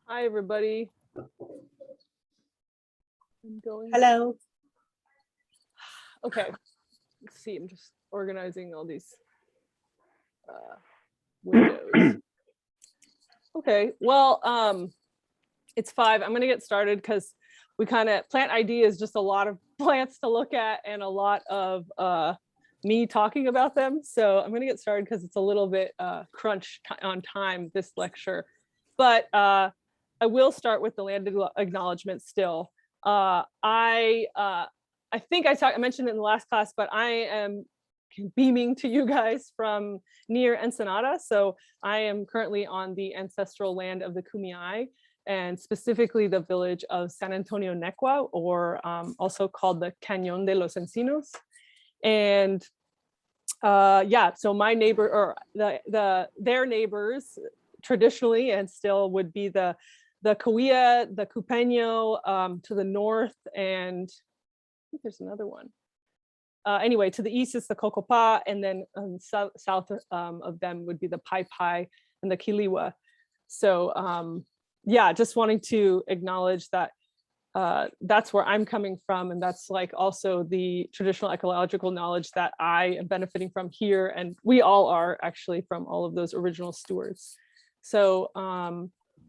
Hi, everybody. I'm going. Hello. Okay. Let's see. I'm just organizing all these windows. Okay. Well, it's 5. I'm going to get started because we plant ID is just a lot of plants to look at and a lot of me talking about them. So I'm going to get started because it's a little bit crunch on time, this lecture. But I will start with the land acknowledgement still. I think I mentioned it in the last class, but I am beaming to you guys from near Ensenada. So I am currently on the ancestral land of the Kumeyaay, and specifically the village of San Antonio Necua, or also called the Cañón de los Encinos. And yeah, so my neighbor, or their neighbors traditionally and still would be the Cahuilla, the Cupeño to the north, and I think there's another one. Anyway, to the east is the Cocopá, and then south of them would be the Pai Pai and the Kiliwa. So yeah, just wanting to acknowledge that that's where I'm coming from, and that's like also the traditional ecological knowledge that I am benefiting from here, and we all are actually from all of those original stewards. So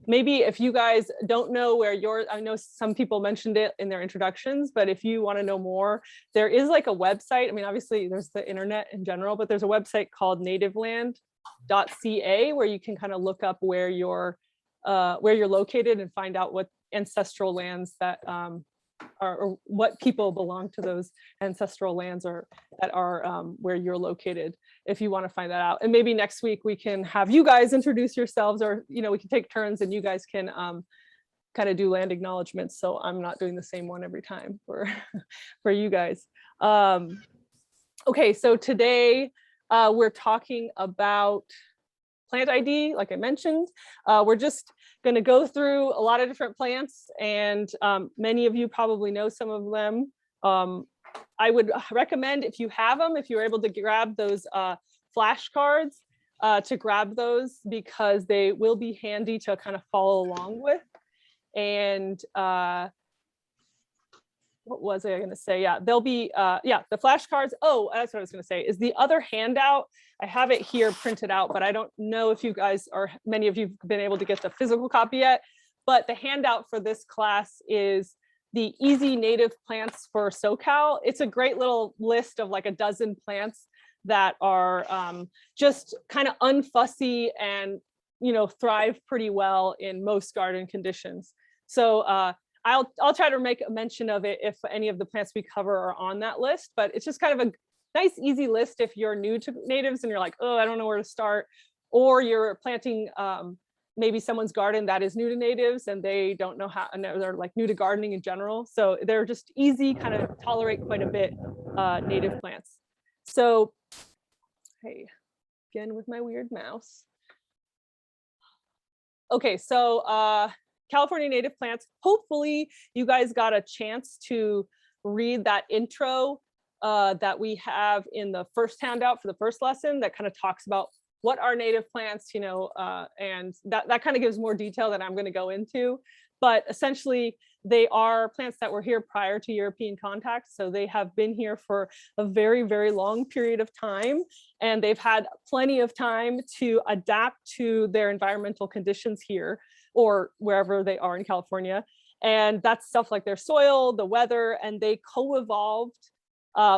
maybe if you guys don't know where I know some people mentioned it in their introductions, but if you want to know more, there is like a website. I mean, obviously there's the internet in general, but there's a website called nativeland.ca where you can kind of look up where you're located and find out what ancestral lands that or what people belong to those ancestral lands or that are where you're located, if you want to find that out. And maybe next week we can have you guys introduce yourselves, or we can take turns and you guys can kind of do land acknowledgements, so I'm not doing the same one every time for for you guys. Okay, so today we're talking about plant ID, like I mentioned. We're just going to go through a lot of different plants, and many of you probably know some of them. I would recommend, if you have them, if you're able to grab those flashcards, to grab those, because they will be handy to kind of follow along with. And what was I going to say? Yeah, they'll be, yeah, the flashcards. Oh, that's what I was going to say, is the other handout. I have it here printed out, but I don't know if you guys, or many of you have been able to get the physical copy yet, but the handout for this class is the Easy Native Plants for SoCal. It's a great little list of like a dozen plants that are just kind of unfussy and, thrive pretty well in most garden conditions. So I'll try to make a mention of it if any of the plants we cover are on that list, but it's just kind of a nice, easy list if you're new to natives and you're like, oh, I don't know where to start, or you're planting maybe someone's garden that is new to natives and they don't know how, and they're like new to gardening in general. So they're just easy, kind of tolerate quite a bit native plants. So, hey, again with my weird mouse. Okay, so California native plants. Hopefully you guys got a chance to read that intro that we have in the first handout for the first lesson that kind of talks about what are native plants, and that kind of gives more detail that I'm going to go into. But essentially, they are plants that were here prior to European contact. So they have been here for a very, very long period of time, and they've had plenty of time to adapt to their environmental conditions here or wherever they are in California. And that's stuff like their soil, the weather, and they co-evolved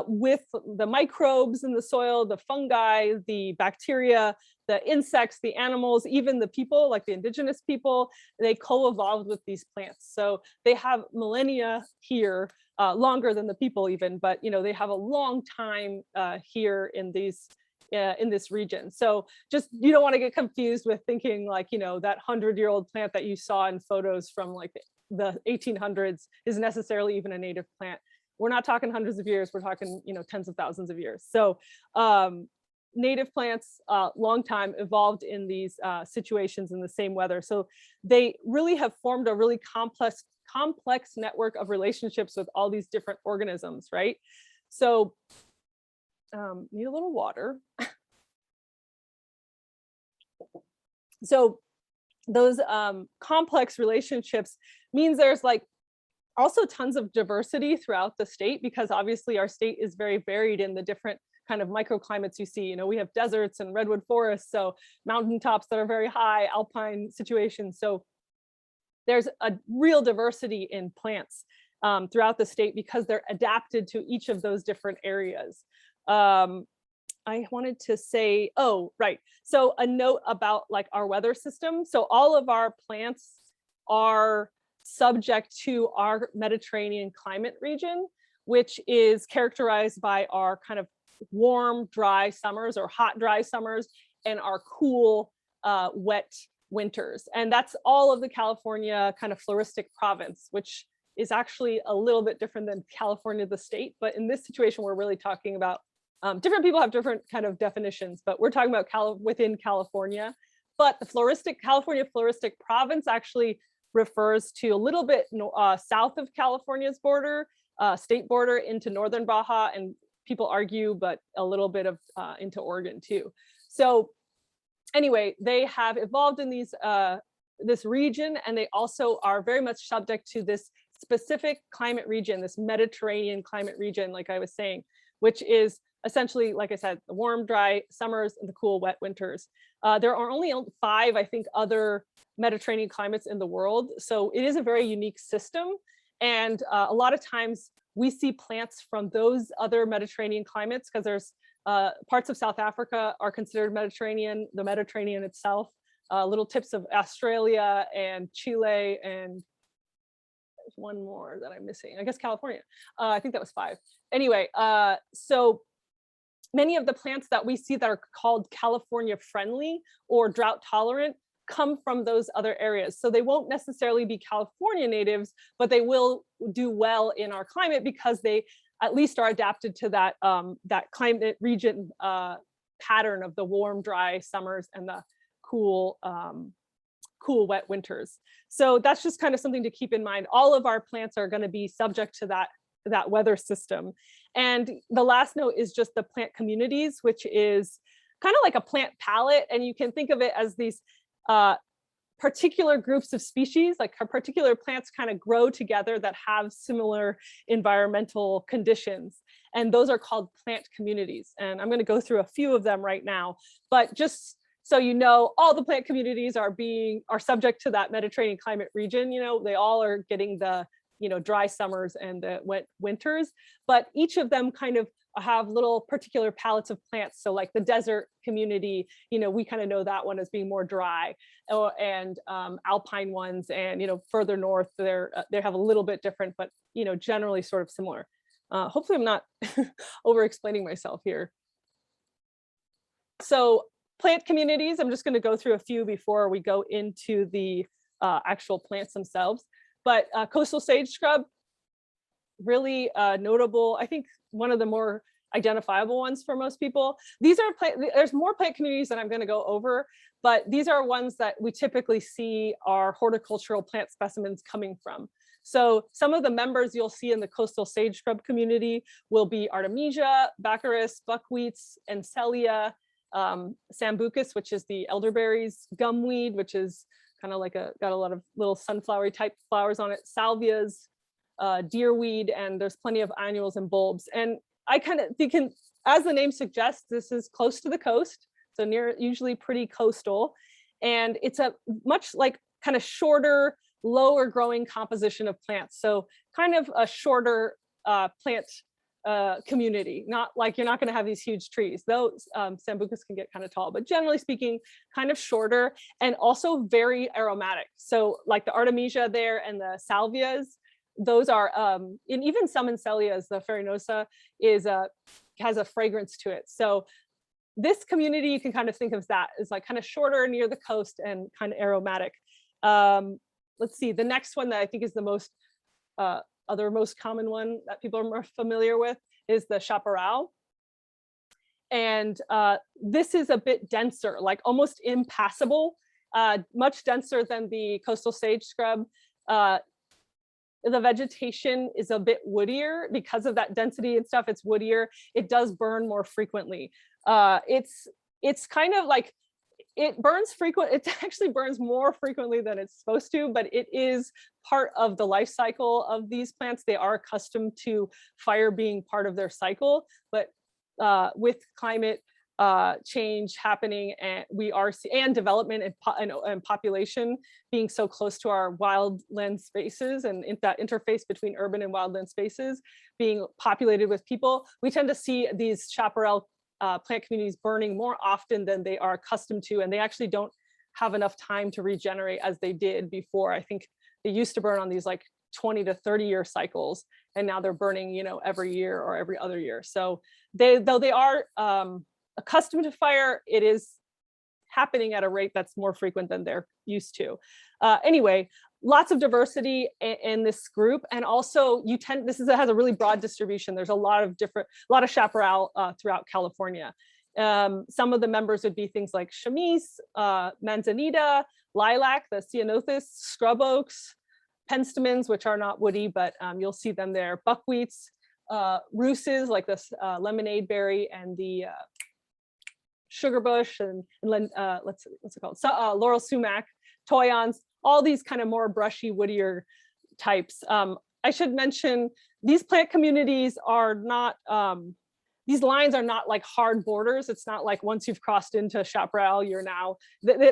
with the microbes in the soil, the fungi, the bacteria, the insects, the animals, even the people, like the indigenous people, they co-evolved with these plants. So they have millennia here, longer than the people even, but they have a long time here in these in this region. So just, you don't want to get confused with thinking like, that 100-year-old plant that you saw in photos from like the 1800s is necessarily even a native plant. We're not talking hundreds of years, we're talking, tens of thousands of years. So native plants, long time, evolved in these situations in the same weather. So they really have formed a really complex network of relationships with all these different organisms, right? So need a little water. So those complex relationships means there's like also tons of diversity throughout the state, because obviously our state is very varied in the different kind of microclimates you see. You know, we have deserts and redwood forests, so mountaintops that are very high, alpine situations. So there's a real diversity in plants throughout the state because they're adapted to each of those different areas. I wanted to say, oh, right. So a note about like our weather system. So all of our plants are subject to our Mediterranean climate region, which is characterized by our kind of warm, dry summers, or hot, dry summers, and our cool, wet winters. And that's all of the California kind of floristic province, which is actually a little bit different than California, the state. But in this situation, we're really talking about different people have different kind of definitions, but we're talking about within California. But the California floristic province actually refers to a little bit south of California's border, state border, into northern Baja, and people argue, but a little bit of into Oregon too. So anyway, they have evolved in this region, and they also are very much subject to this specific climate region, this Mediterranean climate region, like I was saying, which is essentially, like I said, the warm, dry summers and the cool, wet winters. There are only 5, I think, other Mediterranean climates in the world. So it is a very unique system. And a lot of times we see plants from those other Mediterranean climates, because there's parts of South Africa are considered Mediterranean, the Mediterranean itself, little tips of Australia and Chile, and there's one more that I'm missing, I guess California. I think that was 5. Anyway, so many of the plants that we see that are called California friendly or drought tolerant come from those other areas. So they won't necessarily be California natives, but they will do well in our climate because they at least are adapted to that, that climate region pattern of the warm, dry summers and the cool, cool, wet winters. So that's just kind of something to keep in mind. All of our plants are going to be subject to that weather system. And the last note is just the plant communities, which is kind of like a plant palette. And you can think of it as these particular groups of species, like particular plants kind of grow together that have similar environmental conditions. And those are called plant communities. And I'm going to go through a few of them right now, but just so you know, all the plant communities are subject to that Mediterranean climate region. You know, they all are getting the, you know, dry summers and the wet winters, but each of them kind of have little particular palettes of plants. So like the desert community, you know, we kind of know that one as being more dry, and alpine ones, and, you know, further north, they have a little bit different, but, you know, generally sort of similar. Hopefully I'm not over explaining myself here. So plant communities, I'm just going to go through a few before we go into the actual plants themselves. But coastal sage scrub, really notable. I think one of the more identifiable ones for most people. There's more plant communities that I'm going to go over, but these are ones that we typically see our horticultural plant specimens coming from. So some of the members you'll see in the coastal sage scrub community will be Artemisia, Baccharis, buckwheats, Encelia, Sambucus, which is the elderberries, gumweed, which is kind of like got a lot of little sunflowery type flowers on it, salvias, deerweed, and there's plenty of annuals and bulbs. And I kind of think, as the name suggests, this is close to the coast, so usually pretty coastal, and it's a much like kind of shorter, lower growing composition of plants. So kind of a shorter plant community, not like you're not going to have these huge trees, though Sambucus can get kind of tall, but generally speaking, kind of shorter and also very aromatic. So like the Artemisia there and the salvias, those are, and even some Encelias, the farinosa has a fragrance to it. So this community, you can kind of think of that as like kind of shorter near the coast and kind of aromatic. Let's see, the next one that I think is the most most common one that people are more familiar with is the chaparral. And this is a bit denser, like almost impassable, much denser than the coastal sage scrub. The vegetation is a bit woodier because of that density and stuff. It's woodier. It does burn more frequently. It's kind of like, it burns frequent. It actually burns more frequently than it's supposed to, but it is part of the life cycle of these plants. They are accustomed to fire being part of their cycle, but with climate change happening, and and development and population being so close to our wildland spaces, and that interface between urban and wildland spaces being populated with people, we tend to see these chaparral plant communities burning more often than they are accustomed to, and they actually don't have enough time to regenerate as they did before. I think they used to burn on these like 20 to 30 year cycles, and now they're burning, you know, every year or every other year. So though they are accustomed to fire, it is happening at a rate that's more frequent than they're used to. Anyway, lots of diversity in this group, and also has a really broad distribution. There's a lot of chaparral throughout California. Some of the members would be things like chamise, manzanita, lilac, the ceanothus, scrub oaks, penstemons, which are not woody, but you'll see them there, buckwheats, rhuses like this lemonade berry, and the sugar bush, and what's it called? So, laurel sumac, toyons, all these kind of more brushy, woodier types. I should mention these plant communities are not, these lines are not like hard borders. It's not like once you've crossed into chaparral, you're now,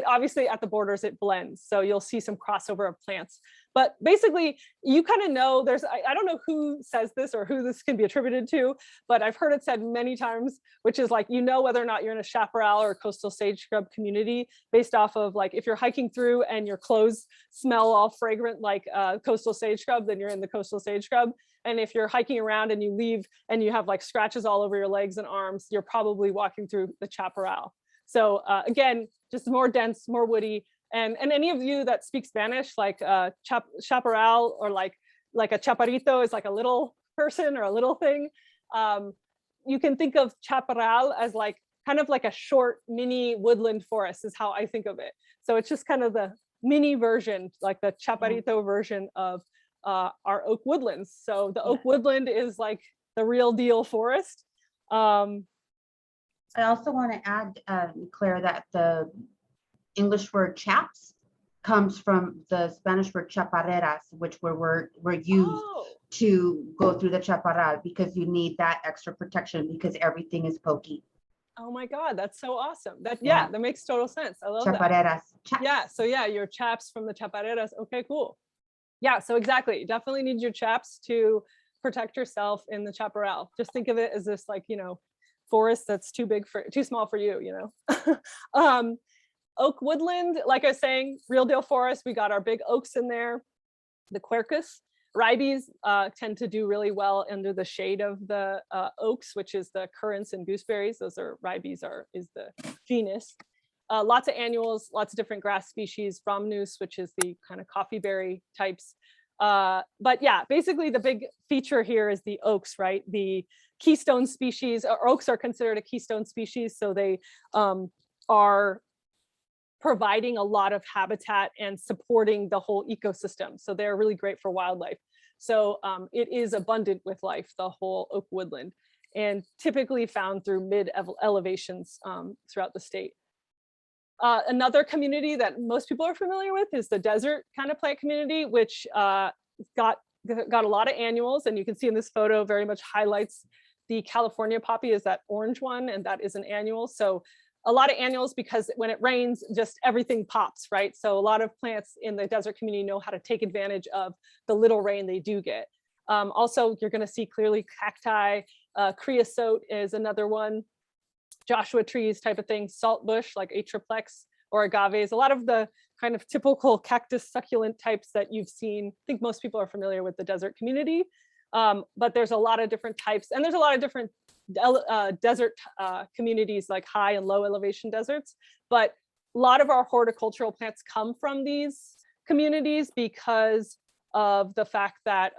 obviously at the borders it blends. So you'll see some crossover of plants. But basically, you kind of know I don't know who says this or who this can be attributed to, but I've heard it said many times, which is like, you know whether or not you're in a chaparral or coastal sage scrub community based off of like, if you're hiking through and your clothes smell all fragrant like coastal sage scrub, then you're in the coastal sage scrub. And if you're hiking around and you leave and you have like scratches all over your legs and arms, you're probably walking through the chaparral. So again, just more dense, more woody. And any of you that speak Spanish, like chaparral, or like a chaparrito is like a little person or a little thing. You can think of chaparral as like kind of like a short mini woodland forest is how I think of it. So it's just kind of the mini version, like the chaparrito version of our oak woodlands. So the oak woodland is like the real deal forest. I also want to add, Claire, that the English word chaps comes from the Spanish word chaparreras, which were used to go through the chaparral, because you need that extra protection because everything is pokey. Oh my God, that's so awesome. That makes total sense. I love chaparreras, that. chaps. Yeah, so yeah, your chaps from the chaparreras. Okay, cool. Yeah, so exactly. You definitely need your chaps to protect yourself in the chaparral. Just think of it as this, like, you know, forest that's too small for you, you know. Oak woodland, like I was saying, real deal forest. We got our big oaks in there. The quercus, ribes tend to do really well under the shade of the oaks, which is the currants and gooseberries. Those are ribes is the genus. Lots of annuals, lots of different grass species, rhamnus, which is the kind of coffee berry types. But yeah, basically the big feature here is the oaks, right? The keystone species, or oaks are considered a keystone species. So they are providing a lot of habitat and supporting the whole ecosystem. So they're really great for wildlife. So it is abundant with life, the whole oak woodland, and typically found through mid elevations throughout the state. Another community that most people are familiar with is the desert kind of plant community, which got a lot of annuals, and you can see in this photo very much highlights the California poppy is that orange one, and that is an annual. So a lot of annuals, because when it rains, just everything pops, right? So a lot of plants in the desert community know how to take advantage of the little rain they do get. Also, you're going to see clearly cacti, creosote is another one, Joshua trees type of thing, saltbush like atriplex or agaves, a lot of the kind of typical cactus succulent types that you've seen. I think most people are familiar with the desert community, but there's a lot of different types, and there's a lot of different desert communities, like high and low elevation deserts. But a lot of our horticultural plants come from these communities because of the fact that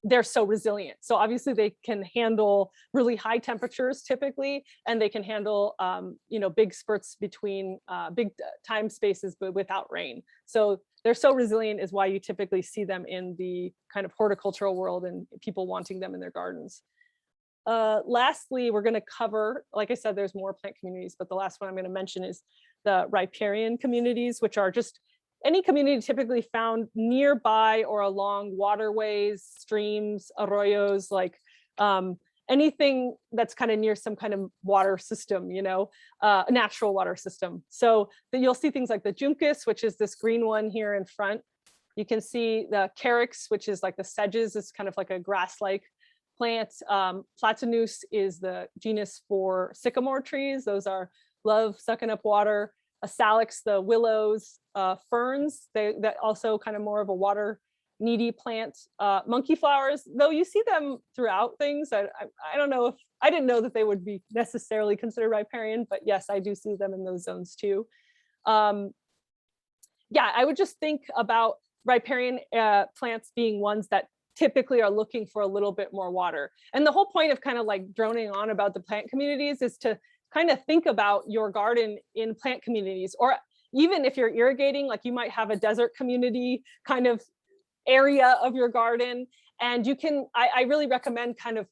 they're so resilient. So obviously they can handle really high temperatures typically, and they can handle you know, big spurts between big time spaces, but without rain. So they're so resilient is why you typically see them in the kind of horticultural world and people wanting them in their gardens. Lastly, we're going to cover, like I said, there's more plant communities, but the last one I'm going to mention is the riparian communities, which are just any community typically found nearby or along waterways, streams, arroyos, like anything that's kind of near some kind of water system, natural water system. So you'll see things like the juncus, which is this green one here in front. You can see the carex, which is like the sedges, is kind of like a grass-like plant. Platanus is the genus for sycamore trees. Those love sucking up water. Salix, the willows, ferns, that also kind of more of a water needy plant. Monkey flowers, though you see them throughout things. I don't know if, I didn't know that they would be necessarily considered riparian, but yes, I do see them in those zones too. Yeah, I would just think about riparian plants being ones that typically are looking for a little bit more water. And the whole point of kind of like droning on about the plant communities is to kind of think about your garden in plant communities, or even if you're irrigating, like you might have a desert community kind of area of your garden. And you can, I really recommend kind of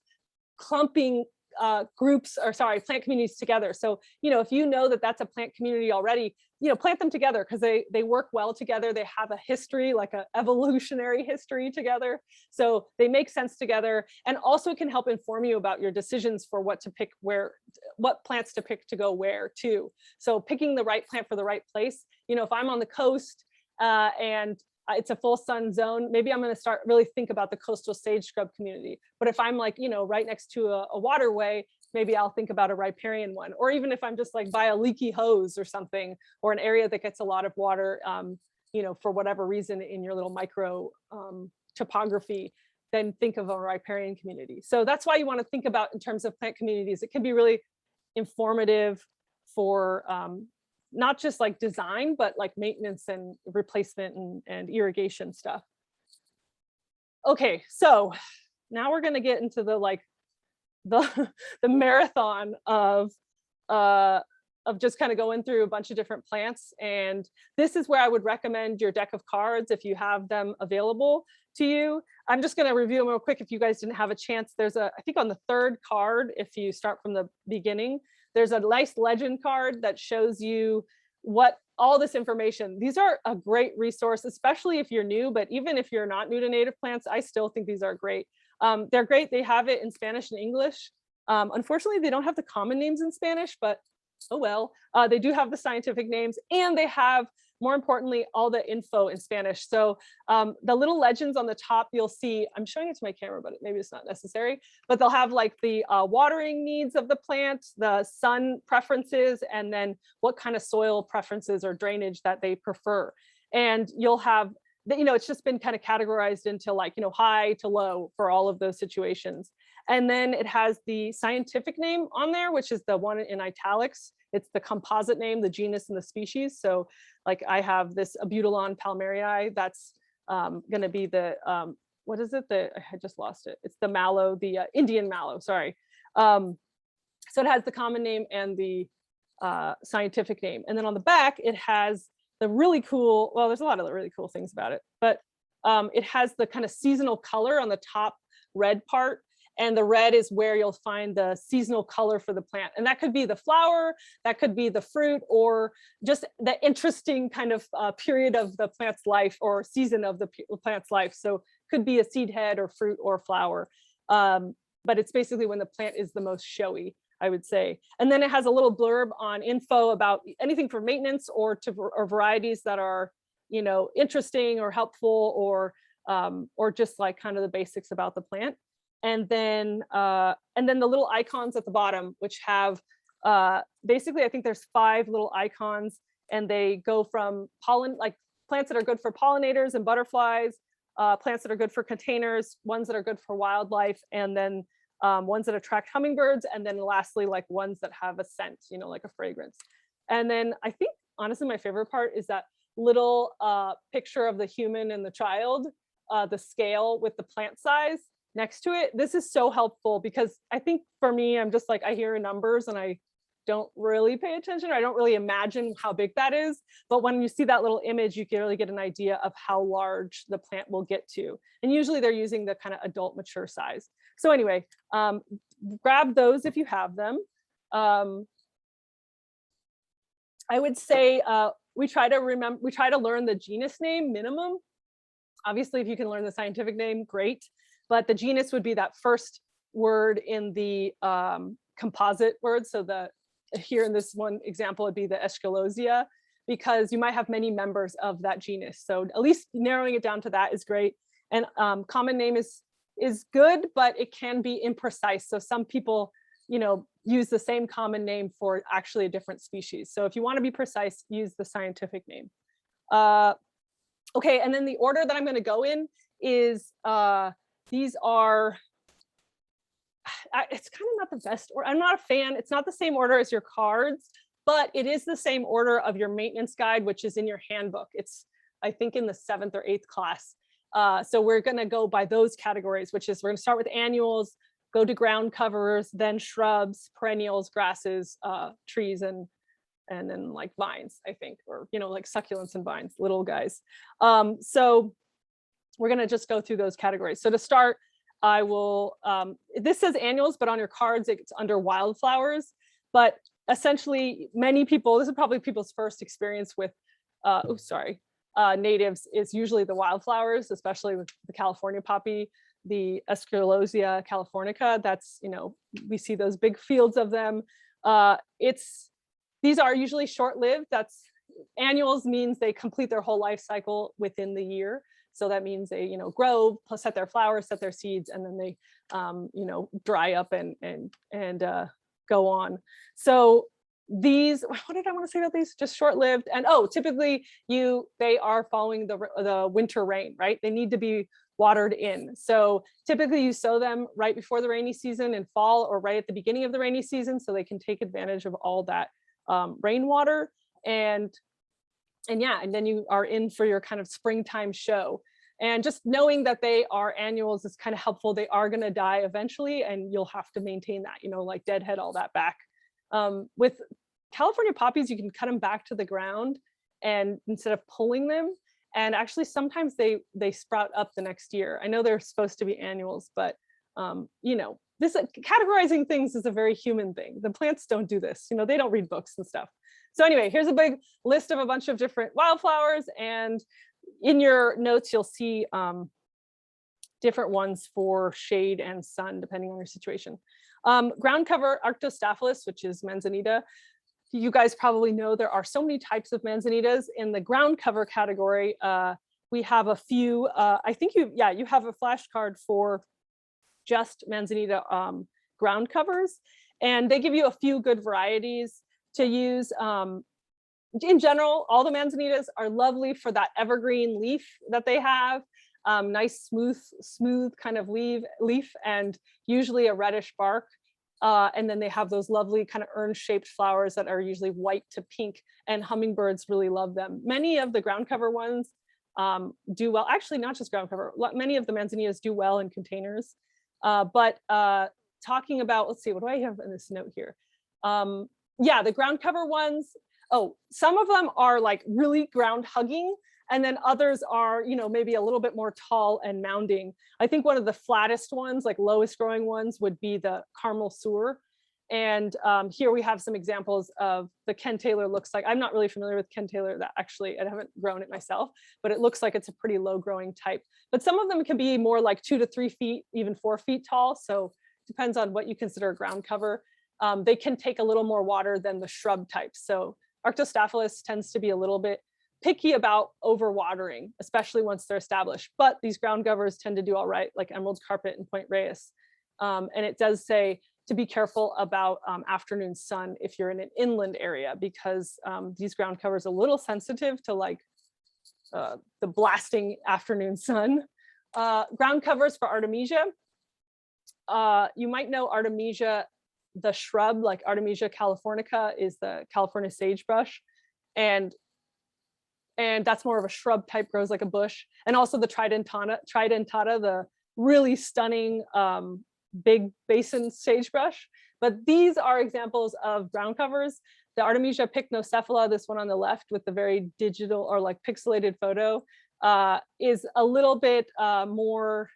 clumping plant communities together. So, if you know that that's a plant community already, plant them together, because they work well together. They have a history, like an evolutionary history together. So they make sense together, and also can help inform you about your decisions for what to pick, what plants to pick to go where too. So picking the right plant for the right place. If I'm on the coast and it's a full sun zone, maybe I'm going to start really think about the coastal sage scrub community. But if I'm like, right next to a waterway, maybe I'll think about a riparian one. Or even if I'm just like by a leaky hose or something, or an area that gets a lot of water, for whatever reason in your little micro topography, then think of a riparian community. So that's why you want to think about in terms of plant communities. It can be really informative for not just like design, but like maintenance and replacement and irrigation stuff. Okay, so now we're going to get into the marathon of just kind of going through a bunch of different plants. And this is where I would recommend your deck of cards if you have them available to you. I'm just going to review them real quick if you guys didn't have a chance. There's I think on the third card, if you start from the beginning, there's a nice legend card that shows you all this information. These are a great resource, especially if you're new, but even if you're not new to native plants, I still think these are great. They're great. They have it in Spanish and English. Unfortunately, they don't have the common names in Spanish, but oh well. They do have the scientific names, and they have, more importantly, all the info in Spanish. So the little legends on the top, you'll see, I'm showing it to my camera, but maybe it's not necessary, but they'll have like the watering needs of the plant, the sun preferences, and then what kind of soil preferences or drainage that they prefer. And you'll have, it's just been kind of categorized into like, high to low for all of those situations. And then it has the scientific name on there, which is the one in italics. It's the composite name, the genus and the species. So like I have this Abutilon palmerii, that's going to be the, what is it? I just lost it. It's the mallow, the Indian mallow, sorry. So it has the common name and the scientific name. And then on the back, it has the really cool, well, there's a lot of really cool things about it, but it has the kind of seasonal color on the top red part. And the red is where you'll find the seasonal color for the plant. And that could be the flower, that could be the fruit, or just the interesting kind of period of the plant's life or season of the plant's life. So could be a seed head or fruit or flower. But it's basically when the plant is the most showy, I would say. And then it has a little blurb on info about anything for maintenance or varieties that are, interesting or helpful, or just like kind of the basics about the plant. And then the little icons at the bottom, which have basically, I think there's 5 little icons, and they go from like plants that are good for pollinators and butterflies, plants that are good for containers, ones that are good for wildlife, and then ones that attract hummingbirds, and then lastly, like ones that have a scent, like a fragrance. And then I think, honestly, my favorite part is that little picture of the human and the child, the scale with the plant size next to it. This is so helpful because I think for me, I'm just like, I hear numbers and I don't really pay attention, or I don't really imagine how big that is. But when you see that little image, you can really get an idea of how large the plant will get to. And usually they're using the kind of adult mature size. So anyway, grab those if you have them. I would say we try to learn the genus name minimum. Obviously, if you can learn the scientific name, great. But the genus would be that first word in the composite word. So here in this one example would be the Aesculosea, because you might have many members of that genus. So at least narrowing it down to that is great. And common name is good, but it can be imprecise. So some people, use the same common name for actually a different species. So if you want to be precise, use the scientific name. Okay, and then the order that I'm going to go in is these are. It's kind of not the best order. I'm not a fan. It's not the same order as your cards, but it is the same order of your maintenance guide, which is in your handbook. It's, I think, in the 7th or 8th class. So we're going to go by those categories, which is we're going to start with annuals, go to ground covers, then shrubs, perennials, grasses, trees, and then like vines, I think, or like succulents and vines, little guys. So we're going to just go through those categories. So to start, I will, this says annuals, but on your cards, it's under wildflowers. But essentially, many people, this is probably people's first experience with, natives, is usually the wildflowers, especially with the California poppy, the Aesculosea californica. That's, we see those big fields of them. These are usually short-lived. That's annuals means they complete their whole life cycle within the year. So that means they, grow, set their flowers, set their seeds, and then they, dry up and go on. So these, what did I want to say about these? Just short-lived. And typically they are following the winter rain, right? They need to be watered in. So typically you sow them right before the rainy season in fall, or right at the beginning of the rainy season, so they can take advantage of all that rainwater. And then you are in for your kind of springtime show. And just knowing that they are annuals is kind of helpful. They are going to die eventually, and you'll have to maintain that, like deadhead all that back. With California poppies, you can cut them back to the ground, and instead of pulling them, and actually sometimes they sprout up the next year. I know they're supposed to be annuals, but this categorizing things is a very human thing. The plants don't do this. They don't read books and stuff. So anyway, here's a big list of a bunch of different wildflowers, and in your notes you'll see different ones for shade and sun depending on your situation. Ground cover Arctostaphylos, which is manzanita. You guys probably know there are so many types of manzanitas. In the ground cover category, we have a few. I think you have a flashcard for just manzanita ground covers, and they give you a few good varieties to use. In general, all the manzanitas are lovely for that evergreen leaf that they have. Nice, smooth kind of leaf, and usually a reddish bark. And then they have those lovely kind of urn-shaped flowers that are usually white to pink, and hummingbirds really love them. Many of the ground cover ones do well. Actually, not just ground cover. Many of the manzanitas do well in containers. But talking about, let's see, what do I have in this note here? The ground cover ones. Some of them are like really ground hugging, and then others are, maybe a little bit more tall and mounding. I think one of the flattest ones, like lowest growing ones, would be the Carmel Sewer. And here we have some examples of the Ken Taylor. Looks like, I'm not really familiar with Ken Taylor, that actually, I haven't grown it myself, but it looks like it's a pretty low growing type. But some of them can be more like 2 to 3 feet, even 4 feet tall. So it depends on what you consider ground cover. They can take a little more water than the shrub types. So Arctostaphylos tends to be a little bit picky about overwatering, especially once they're established. But these ground covers tend to do all right, like Emerald Carpet and Point Reyes. And it does say to be careful about afternoon sun if you're in an inland area, because these ground covers are a little sensitive to like the blasting afternoon sun. Ground covers for Artemisia. You might know Artemisia, the shrub, like Artemisia californica is the California sagebrush, and that's more of a shrub type, grows like a bush. And also the tridentata, the really stunning big basin sagebrush. But these are examples of ground covers. The Artemisia pycnocephala, this one on the left with the very digital or like pixelated photo, is a little bit more,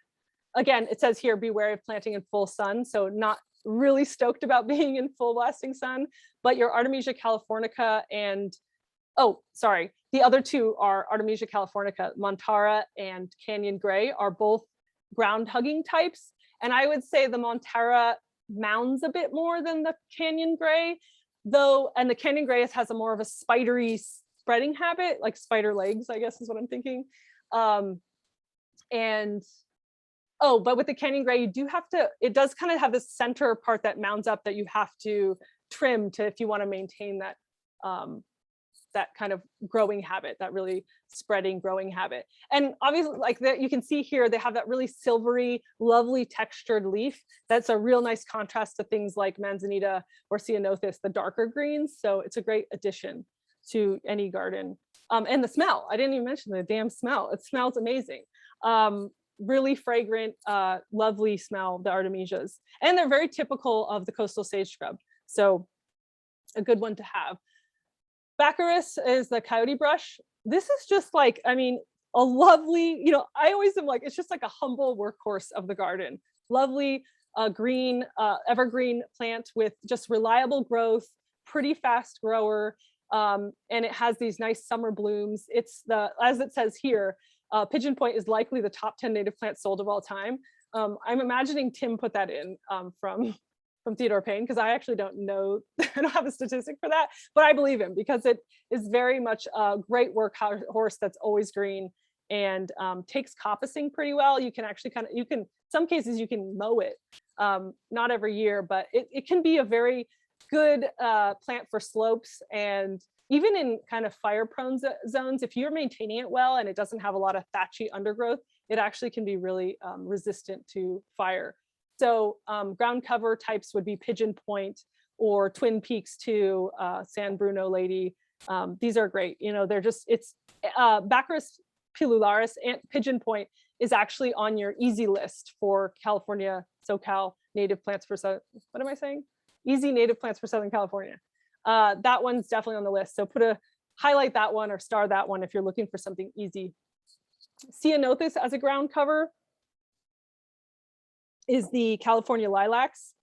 again, it says here, be wary of planting in full sun. So not really stoked about being in full blasting sun. But your Artemisia californica and, oh, sorry, the other two are Artemisia californica, Montara and Canyon Gray are both ground hugging types. And I would say the Montara mounds a bit more than the Canyon Gray, though, and the Canyon Gray has a more of a spidery spreading habit, like spider legs, I guess is what I'm thinking. And oh, but with the Canyon Gray, you do have to, it does kind of have this center part that mounds up that you have to trim to, if you want to maintain that, that kind of growing habit, that really spreading growing habit. And obviously, like that, you can see here, they have that really silvery, lovely textured leaf. That's a real nice contrast to things like Manzanita or Ceanothus, the darker greens. So it's a great addition to any garden. And the smell, I didn't even mention the damn smell. It smells amazing. Really fragrant, lovely smell, the Artemisias. And they're very typical of the coastal sage scrub. So a good one to have. Baccharis is the coyote brush. This is just like, I mean, a lovely, you know, I always am like, it's just like a humble workhorse of the garden. Lovely green, evergreen plant with just reliable growth, pretty fast grower. And it has these nice summer blooms. It's the, as it says here, Pigeon Point is likely the top 10 native plants sold of all time. I'm imagining Tim put that in from Theodore Payne, because I actually don't know, I don't have a statistic for that, but I believe him because it is very much a great workhorse that's always green and takes coppicing pretty well. You can actually kind of, you can, some cases you can mow it, not every year, but it can be a very good plant for slopes, and even in kind of fire prone zones, if you're maintaining it well and it doesn't have a lot of thatchy undergrowth, it actually can be really resistant to fire. So ground cover types would be Pigeon Point or Twin Peaks to San Bruno Lady. These are great. You know, they're just, it's Baccharis pilularis and Pigeon Point is actually on your easy list for California, SoCal native plants for, what am I saying? Easy native plants for Southern California. That one's definitely on the list. So highlight that one or star that one if you're looking for something easy. Ceanothus as a ground cover is the California lilacs.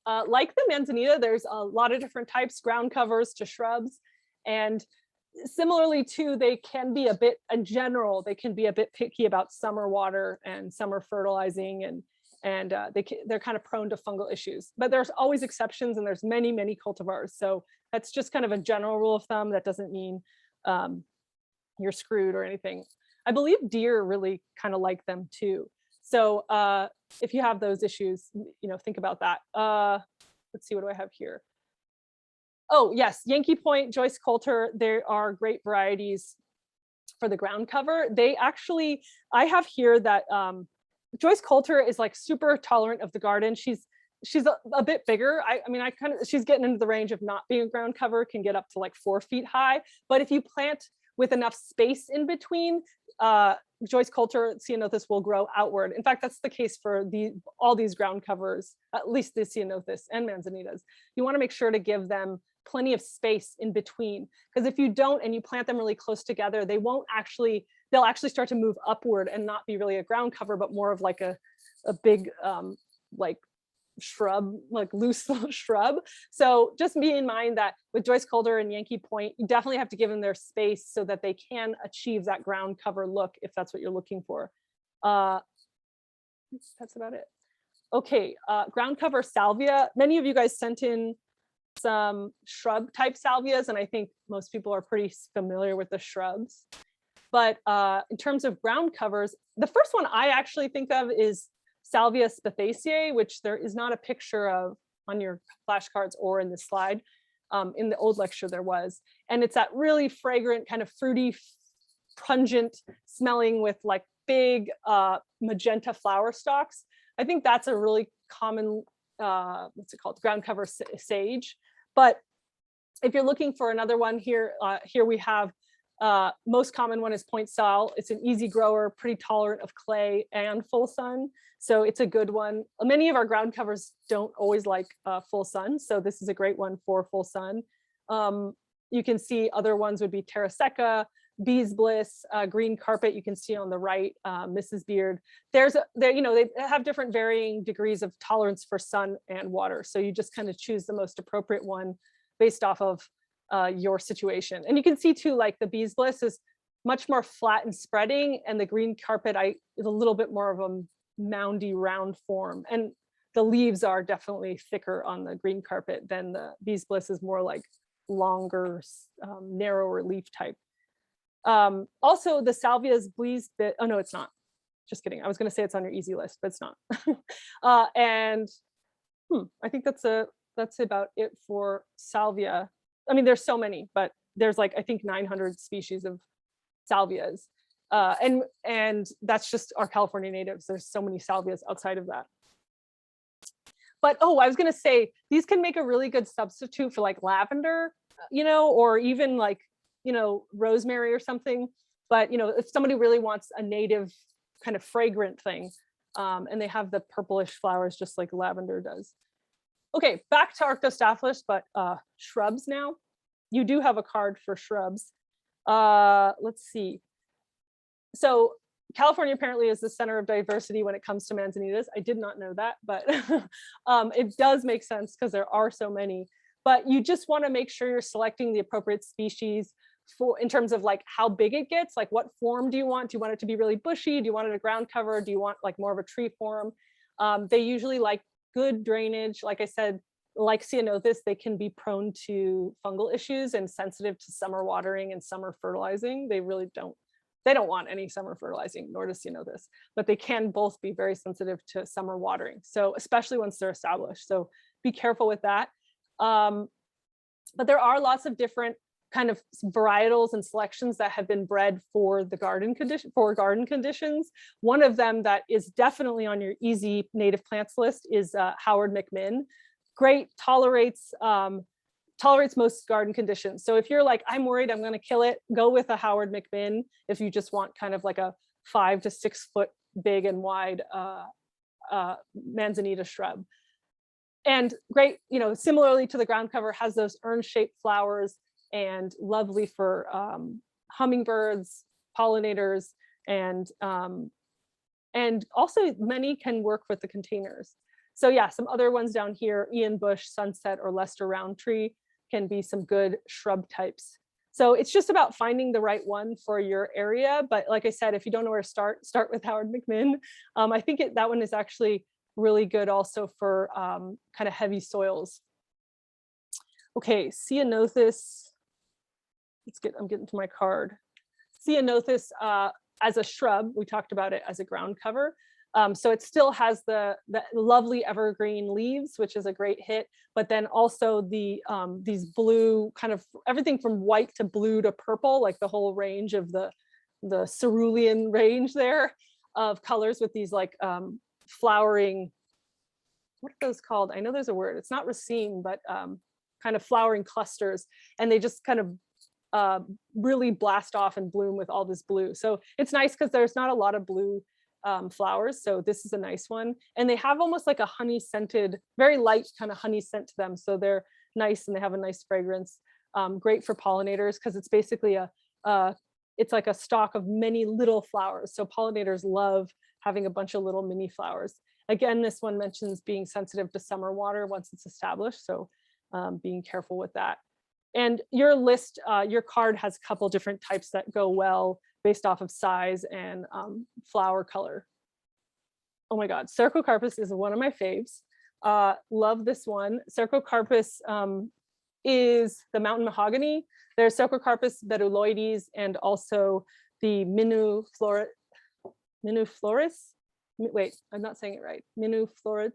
Like the Manzanita, there's a lot of different types, ground covers to shrubs. And similarly too, they can be a bit, in general, they can be a bit picky about summer water and summer fertilizing, and they're kind of prone to fungal issues. But there's always exceptions, and there's many, many cultivars. So that's just kind of a general rule of thumb. That doesn't mean you're screwed or anything. I believe deer really kind of like them too. So if you have those issues, you know, think about that. Let's see, what do I have here? Oh, yes, Yankee Point, Joyce Coulter, there are great varieties for the ground cover. They actually, I have here that Joyce Coulter is like super tolerant of the garden. She's a bit bigger. I mean, she's getting into the range of not being a ground cover, can get up to like 4 feet high. But if you plant with enough space in between, Joyce Coulter Ceanothus will grow outward. In fact, that's the case for all these ground covers, at least the Ceanothus and Manzanitas. You want to make sure to give them plenty of space in between, because if you don't and you plant them really close together, they'll actually start to move upward and not be really a ground cover, but more of like a big like shrub, like loose shrub. So just be in mind that with Joyce Coulter and Yankee Point, you definitely have to give them their space so that they can achieve that ground cover look, if that's what you're looking for. That's about it. Okay, ground cover salvia. Many of you guys sent in some shrub type salvias, and I think most people are pretty familiar with the shrubs. But in terms of ground covers, the first one I actually think of is Salvia spathaceae, which there is not a picture of on your flashcards or in the slide. In the old lecture there was, and it's that really fragrant, kind of fruity, pungent smelling with like big magenta flower stalks. I think that's a really common, what's it called, ground cover sage. But if you're looking for another one here, here we have most common one is Point Sal. It's an easy grower, pretty tolerant of clay and full sun. So it's a good one. Many of our ground covers don't always like full sun. So this is a great one for full sun. You can see other ones would be Terra Seca, Bee's Bliss, green carpet, you can see on the right, Mrs. Beard. You know, they have different varying degrees of tolerance for sun and water. So you just kind of choose the most appropriate one based off of your situation. And you can see too, like the Bee's Bliss is much more flat and spreading, and the green carpet is a little bit more of a moundy round form. And the leaves are definitely thicker on the green carpet than the Bee's Bliss is more like longer, narrower leaf type. Also the Salvia's Blees bit, oh no, it's not. Just kidding. I was going to say it's on your easy list, but it's not. I think that's about it for Salvia. I mean, there's so many, but there's like, I think 900 species of salvias. And that's just our California natives. There's so many salvias outside of that. But I was gonna say, these can make a really good substitute for like lavender, you know, or even like, you know, rosemary or something. But, you know, if somebody really wants a native kind of fragrant thing, and they have the purplish flowers just like lavender does. Okay, back to Arctostaphylos, but shrubs now. You do have a card for shrubs. Let's see. So California apparently is the center of diversity when it comes to manzanitas. I did not know that, but it does make sense because there are so many. But you just want to make sure you're selecting the appropriate species for in terms of like how big it gets, like what form do you want? Do you want it to be really bushy? Do you want it a ground cover? Do you want like more of a tree form? They usually like good drainage. Like I said, like ceanothus, they can be prone to fungal issues and sensitive to summer watering and summer fertilizing. They really don't want any summer fertilizing, nor does ceanothus, but they can both be very sensitive to summer watering. So especially once they're established. So be careful with that. But there are lots of different kind of varietals and selections that have been bred for the garden conditions. One of them that is definitely on your easy native plants list is Howard McMinn. Great, tolerates most garden conditions. So if you're like, I'm worried I'm going to kill it, go with a Howard McMinn. If you just want kind of like a 5 to 6 foot big and wide manzanita shrub. And great, you know, similarly to the ground cover, has those urn-shaped flowers and lovely for hummingbirds, pollinators, and also many can work with the containers. So yeah, some other ones down here, Ian Bush, Sunset, or Lester Roundtree can be some good shrub types. So it's just about finding the right one for your area. But like I said, if you don't know where to start with Howard McMinn. I think that one is actually really good also for kind of heavy soils. Okay, ceanothus. I'm getting to my card. Ceanothus as a shrub, we talked about it as a ground cover. So it still has the lovely evergreen leaves, which is a great hit, but then also these blue, kind of everything from white to blue to purple, like the whole range of the cerulean range there of colors with these like flowering, what are those called? I know there's a word, it's not raceme, but kind of flowering clusters, and they just kind of really blast off and bloom with all this blue. So it's nice because there's not a lot of blue flowers. So this is a nice one. And they have almost like a honey scented, very light kind of honey scent to them. So they're nice and they have a nice fragrance. Great for pollinators because it's basically it's like a stalk of many little flowers. So pollinators love having a bunch of little mini flowers. Again, this one mentions being sensitive to summer water once it's established. So being careful with that. And your list, your card has a couple different types that go well based off of size and flower color. Oh my God, Cercocarpus is one of my faves. Love this one. Cercocarpus is the mountain mahogany. There's Cercocarpus betuloides and also the Minufloris. Wait, I'm not saying it right. Minuflorid.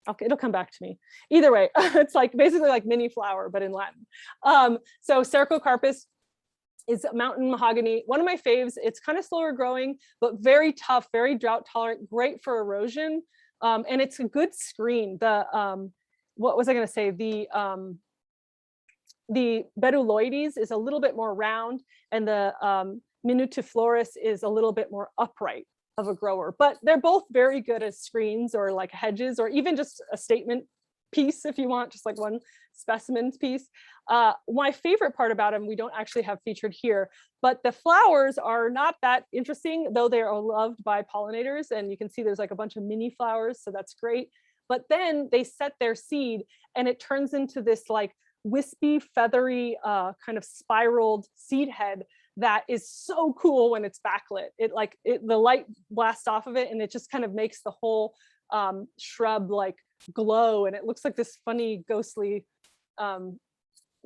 Okay, it'll come back to me. Either way, it's like basically like mini flower, but in Latin. So Cercocarpus is mountain mahogany, one of my faves. It's kind of slower growing, but very tough, very drought tolerant, great for erosion. And it's a good screen. What was I going to say? The betuloides is a little bit more round, and the Minutiflorus is a little bit more upright of a grower, but they're both very good as screens or like hedges or even just a statement piece if you want, just like one specimen piece. My favorite part about them, we don't actually have featured here, but the flowers are not that interesting, though they are loved by pollinators. And you can see there's like a bunch of mini flowers, so that's great. But then they set their seed and it turns into this like wispy, feathery, kind of spiraled seed head that is so cool when it's backlit. The light blasts off of it and it just kind of makes the whole shrub like glow, and it looks like this funny ghostly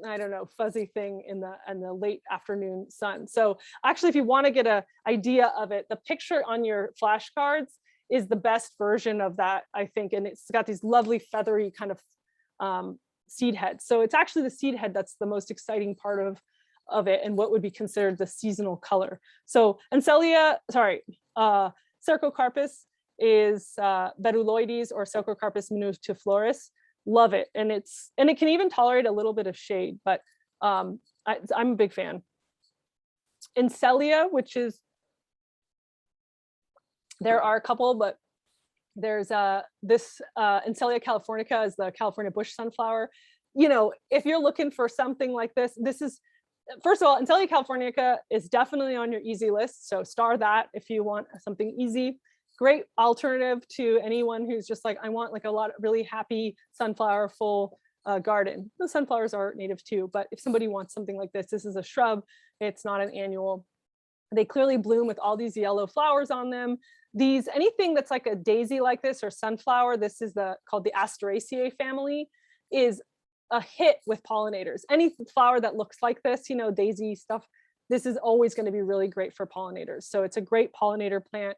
I don't know, fuzzy thing in the late afternoon sun. So actually, if you want to get an idea of it, the picture on your flashcards is the best version of that, I think. And it's got these lovely feathery kind of seed heads. So it's actually the seed head that's the most exciting part of it and what would be considered the seasonal color. So Cercocarpus is Betuloides or Cercocarpus minutiflorus. Love it. And it can even tolerate a little bit of shade, but I'm a big fan. Encelia, which is, there are a couple, but there's this Encelia californica is the California bush sunflower. You know, if you're looking for something like this is, first of all, Encelia californica is definitely on your easy list. So star that if you want something easy. Great alternative to anyone who's just like, I want like a lot of really happy sunflower full garden. The sunflowers are native too, but if somebody wants something like this is a shrub. It's not an annual. They clearly bloom with all these yellow flowers on them. Anything that's like a daisy like this or sunflower, this is called the Asteraceae family, is a hit with pollinators. Any flower that looks like this, you know, daisy stuff, this is always going to be really great for pollinators. So it's a great pollinator plant.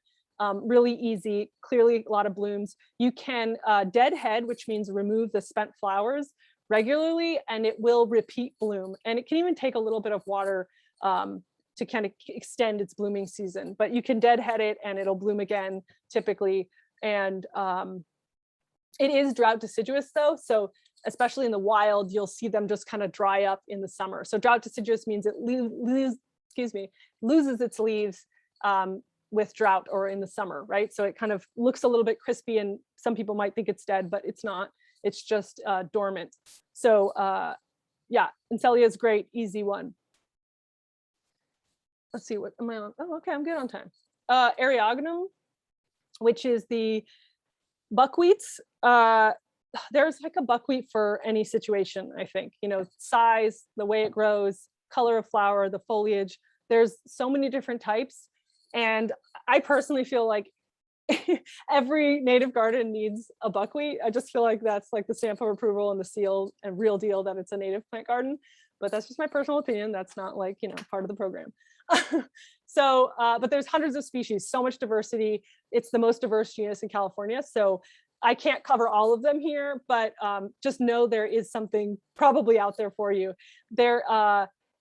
Really easy, clearly a lot of blooms. You can deadhead, which means remove the spent flowers regularly, and it will repeat bloom. And it can even take a little bit of water to kind of extend its blooming season, but you can deadhead it and it'll bloom again typically. And it is drought deciduous though. So especially in the wild, you'll see them just kind of dry up in the summer. So drought deciduous means it loses its leaves with drought or in the summer, right? So it kind of looks a little bit crispy and some people might think it's dead, but it's not. It's just dormant. So yeah, Encelia is great, easy one. Let's see, what am I on? Oh, okay, I'm good on time. Eriogonum, which is the buckwheats. There's like a buckwheat for any situation, I think. You know, size, the way it grows, color of flower, the foliage. There's so many different types. And I personally feel like every native garden needs a buckwheat. I just feel like that's like the stamp of approval and the seal and real deal that it's a native plant garden. But that's just my personal opinion. That's not like, you know, part of the program. So, but there's hundreds of species, so much diversity. It's the most diverse genus in California. So I can't cover all of them here, but just know there is something probably out there for you.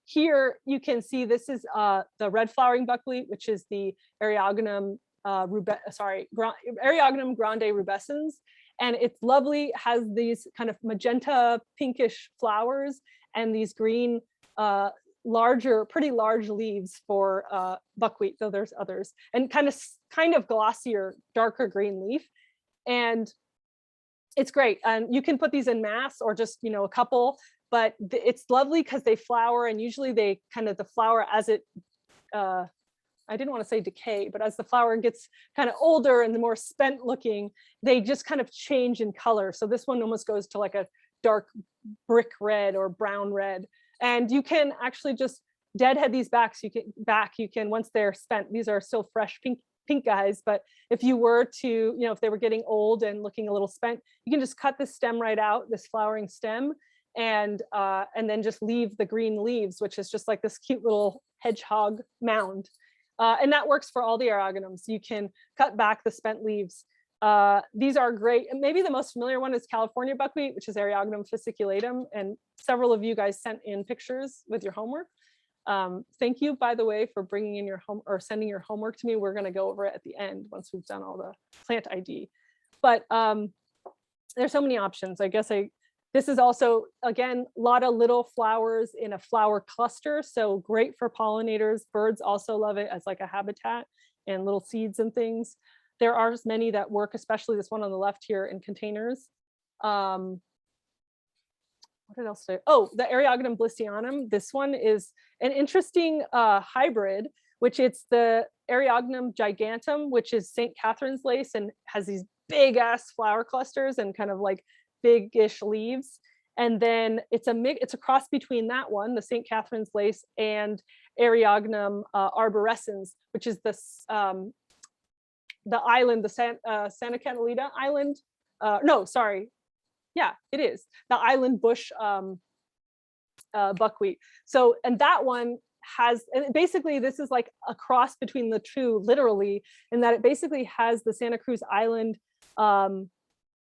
Here you can see this is the red flowering buckwheat, which is the Eriogonum Eriogonum grande rubescens. And it's lovely, has these kind of magenta pinkish flowers and these green, pretty large leaves for buckwheat, though there's others, and kind of glossier, darker green leaf. And it's great. And you can put these in mass or just, you know, a couple, but it's lovely because they flower, and usually they the flower as it, I didn't want to say decay, but as the flower gets kind of older and the more spent looking, they just kind of change in color. So this one almost goes to like a dark brick red or brown red. And you can actually just deadhead these back. You can, once they're spent, these are still fresh pink guys, but if you were to, you know, if they were getting old and looking a little spent, you can just cut the stem right out, this flowering stem, and then just leave the green leaves, which is just like this cute little hedgehog mound. And that works for all the Eriogonums. You can cut back the spent leaves. These are great. And maybe the most familiar one is California buckwheat, which is Eriogonum fasciculatum. And several of you guys sent in pictures with your homework. Thank you, by the way, for bringing in your sending your homework to me. We're going to go over it at the end once we've done all the plant ID. But there's so many options. I guess this is also, again, a lot of little flowers in a flower cluster. So great for pollinators. Birds also love it as like a habitat and little seeds and things. There are many that work, especially this one on the left here, in containers. what else did oh, the Eriogonum blisianum. This one is an interesting hybrid, which it's the Eriogonum gigantum, which is St. Catherine's lace and has these big ass flower clusters and kind of like big-ish leaves. And then it's a cross between that one, the St. Catherine's lace, and Eriogonum arborescens, which is the island, the Santa Catalina island. No, sorry. Yeah, it is the island bush buckwheat. So, and that one has, and basically this is like a cross between the two, literally, in that it basically has the Santa Cruz Island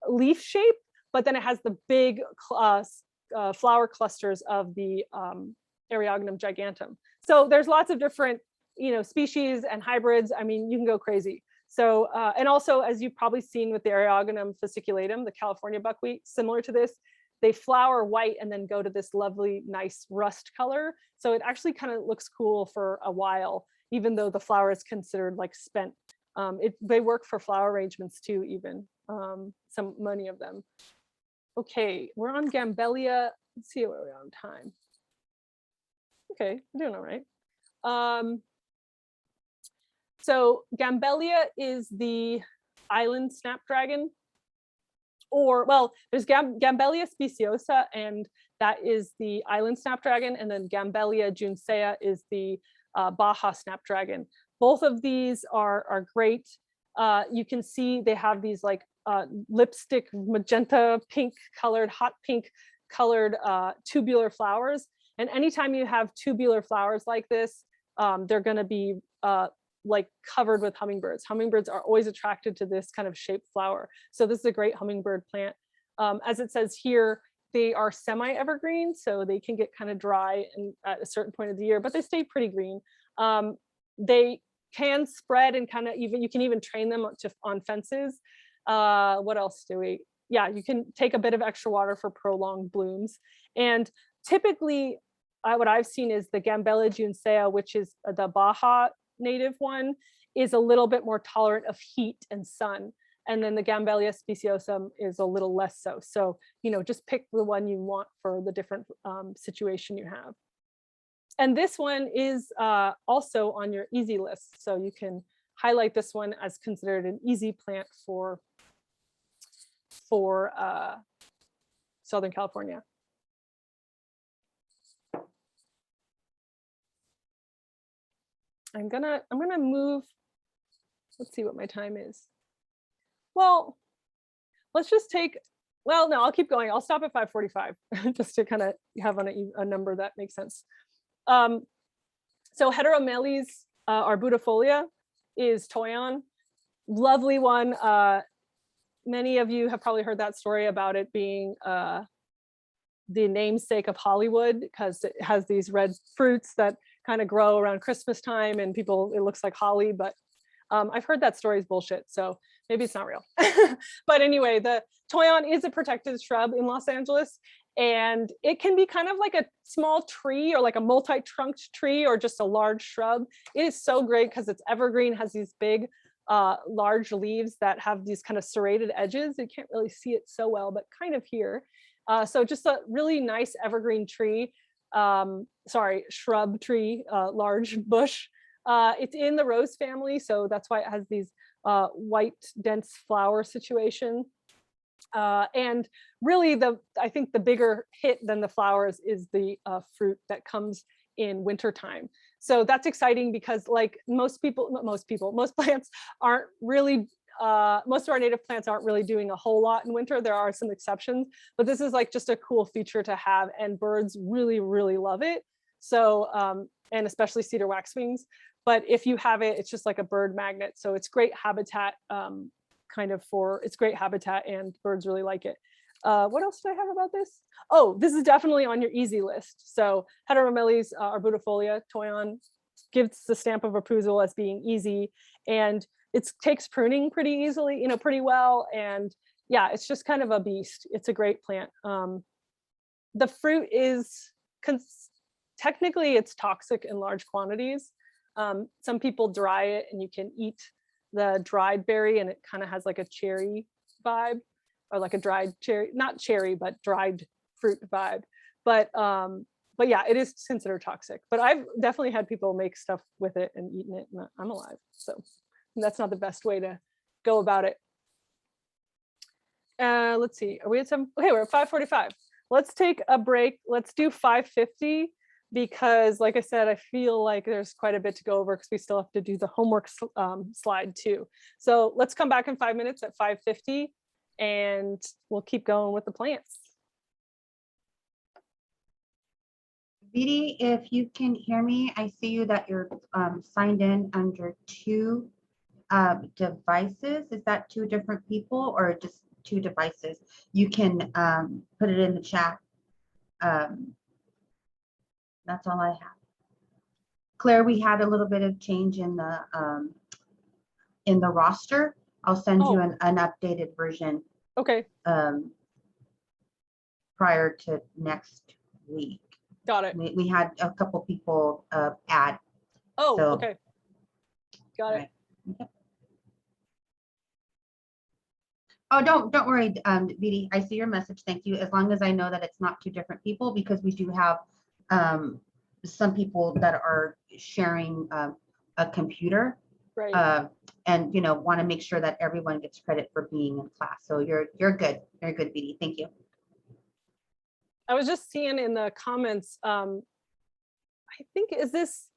leaf shape, but then it has the big flower clusters of the Eriogonum gigantum. So there's lots of different, species and hybrids. I mean, you can go crazy. So, and also, as you've probably seen with the Eriogonum fasciculatum, the California buckwheat, similar to this, they flower white and then go to this lovely, nice rust color. So it actually kind of looks cool for a while, even though the flower is considered like spent. They work for flower arrangements too, even many of them. Okay, we're on Gambelia. Let's see where we're on time. Okay, we're doing all right. So Gambelia is the island snapdragon, or well, there's Gambelia speciosa, and that is the island snapdragon, and then Gambelia juncea is the Baja snapdragon. Both of these are great. You can see they have these like lipstick magenta pink colored, hot pink colored tubular flowers. And anytime you have tubular flowers like this, they're going to be like covered with hummingbirds. Hummingbirds are always attracted to this kind of shaped flower. So this is a great hummingbird plant. As it says here, they are semi-evergreen, so they can get kind of dry at a certain point of the year, but they stay pretty green. They can spread and kind of you can even train them on fences. What else do we? Yeah, you can take a bit of extra water for prolonged blooms. And typically, what I've seen is the Gambelia juncea, which is the Baja native one, is a little bit more tolerant of heat and sun. And then the Gambelia speciosum is a little less so. So, just pick the one you want for the different situation you have. And this one is also on your easy list. So you can highlight this one as considered an easy plant for Southern California. I'm gonna move. Let's see what my time is. Well, let's just take. Well, no, I'll keep going. I'll stop at 5:45 just to kind of have a number that makes sense. So Heteromeles arbudifolia is Toyon, lovely one. Many of you have probably heard that story about it being the namesake of Hollywood because it has these red fruits that kind of grow around Christmas time and it looks like holly, but I've heard that story is bullshit, so maybe it's not real. But anyway, the Toyon is a protected shrub in Los Angeles, and it can be kind of like a small tree or like a multi-trunked tree or just a large shrub. It is so great because it's evergreen, has these big, large leaves that have these kind of serrated edges. You can't really see it so well, but kind of here. So just a really nice evergreen tree. Shrub tree, large bush. It's in the rose family, so that's why it has these white dense flower situation. And really I think the bigger hit than the flowers is the fruit that comes in wintertime. So that's exciting because like most plants aren't really, most of our native plants aren't really doing a whole lot in winter. There are some exceptions, but this is like just a cool feature to have, and birds really, really love it. So, and especially cedar waxwings. But if you have it, it's just like a bird magnet. So it's great habitat, it's great habitat, and birds really like it. What else do I have about this? Oh, this is definitely on your easy list. So Heteromeles arbudifolia, Toyon, gives the stamp of approval as being easy, and it takes pruning pretty easily, pretty well. And yeah, it's just kind of a beast. It's a great plant. The fruit is, technically it's toxic in large quantities. Some people dry it and you can eat the dried berry and it kind of has like a cherry vibe, or like a dried cherry, not cherry, but dried fruit vibe. But yeah, it is considered toxic. But I've definitely had people make stuff with it and eaten it, and I'm alive. So that's not the best way to go about it. Let's see. Are we at 7? Okay, we're at 5:45. Let's take a break. Let's do 5:50 because, like I said, I feel like there's quite a bit to go over because we still have to do the homework slide too. So let's come back in 5 minutes at 5:50, and we'll keep going with the plants. Vidi, if you can hear me, I see you that you're signed in under 2 devices. Is that 2 different people or just 2 devices? You can put it in the chat. That's all I have. Claire, we had a little bit of change in the roster. I'll send you an updated version. Okay. Prior to next week. Got it. We had a couple people add. Oh, so, okay. Got it. Okay. Oh, don't worry, Vidi. I see your message. Thank you. As long as I know that it's not 2 different people, because we do have some people that are sharing a computer, right? And want to make sure that everyone gets credit for being in class. So you're good. Very good, Vidi. Thank you. I was just seeing in the comments. I think is this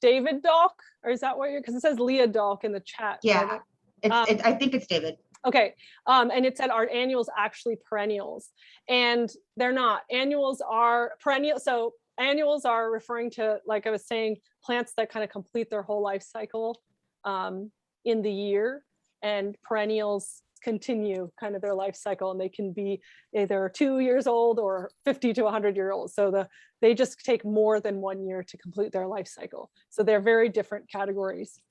David Dalk, or is that what you're? Because it says Leah Dalk in the chat. Yeah, I think it's David. Okay, and it said, are annuals actually perennials? And they're not. Annuals are perennial. So annuals are referring to, like I was saying, plants that kind of complete their whole life cycle in the year, and perennials continue kind of their life cycle, and they can be either 2 years old or 50 to 100 years old. So they just take more than 1 year to complete their life cycle. So they're very different categories.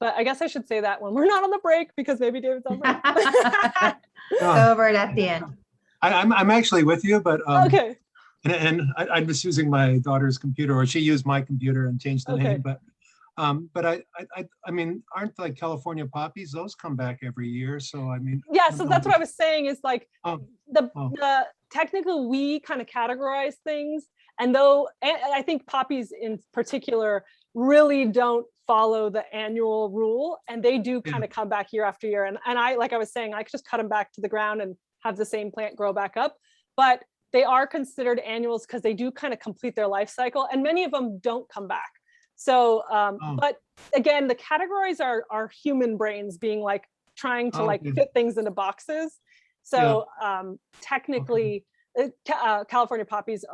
But I guess I should say that when we're not on the break, because maybe David's on break. Over it at the end. I'm actually with you, but okay. And I'm just using my daughter's computer, or she used my computer and changed the name. But I mean, aren't like California poppies? Those come back every year. So I mean. Yeah. So that's what I was saying is like the technically we kind of categorize things, and though I think poppies in particular really don't follow the annual rule, and they do kind of come back year after year. And I, like I was saying, I could just cut them back to the ground and have the same plant grow back up. But they are considered annuals because they do kind of complete their life cycle, and many of them don't come back. So, but again, the categories are human brains being like trying to fit things into boxes. So technically, California poppies,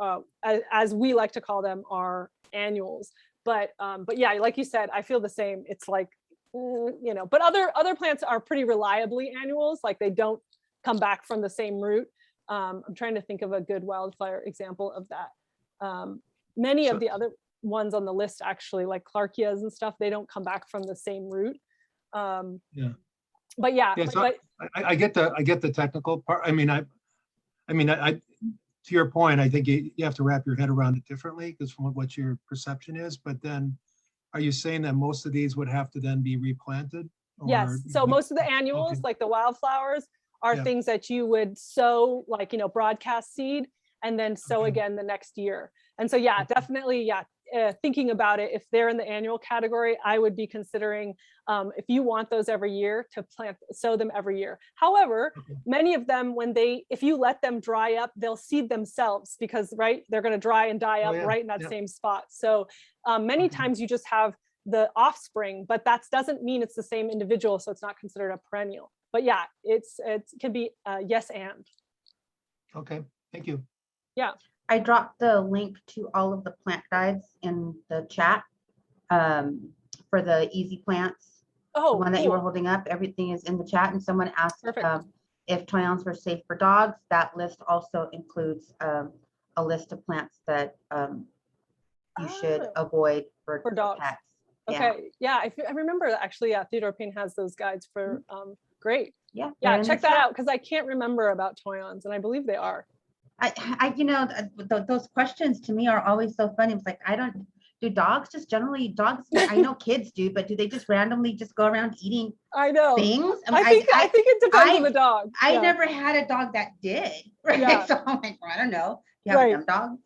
as we like to call them, are annuals. But yeah, like you said, I feel the same. It's like, but other plants are pretty reliably annuals. Like they don't come back from the same root. I'm trying to think of a good wildflower example of that. Many of the other ones on the list, actually, like Clarkias and stuff, they don't come back from the same root. But yeah, so I get the technical part. I mean, to your point, I think you have to wrap your head around it differently, because from what your perception is. But then, are you saying that most of these would have to then be replanted? Yes. So most of the annuals, like the wildflowers, are things that you would sow, like, broadcast seed, and then sow again the next year. And so, yeah, definitely, thinking about it, if they're in the annual category, I would be considering, if you want those every year, to sow them every year. However, many of them, if you let them dry up, they'll seed themselves, because they're going to dry and die up right in that same spot. So many times you just have the offspring, but that doesn't mean it's the same individual, so it's not considered a perennial. But yeah, it can be yes and. Okay, thank you. Yeah. I dropped the link to all of the plant guides in the chat for the easy plants. The one that you were holding up, everything is in the chat. And someone asked if toyons were safe for dogs. That list also includes a list of plants that you should avoid for dogs. Pets. Okay, yeah, I remember actually, Theodore Payne has those guides for, great. Yeah, check that out, because I can't remember about toyons, and I believe they are. Those questions to me are always so funny. It's like, do dogs just generally, dogs, I know kids do, but do they just randomly just go around eating I know. things? I think it depends on the dog. I Yeah. never had a dog that did, right? Yeah. So I'm like, well, I don't know. You have Right. a dumb dog?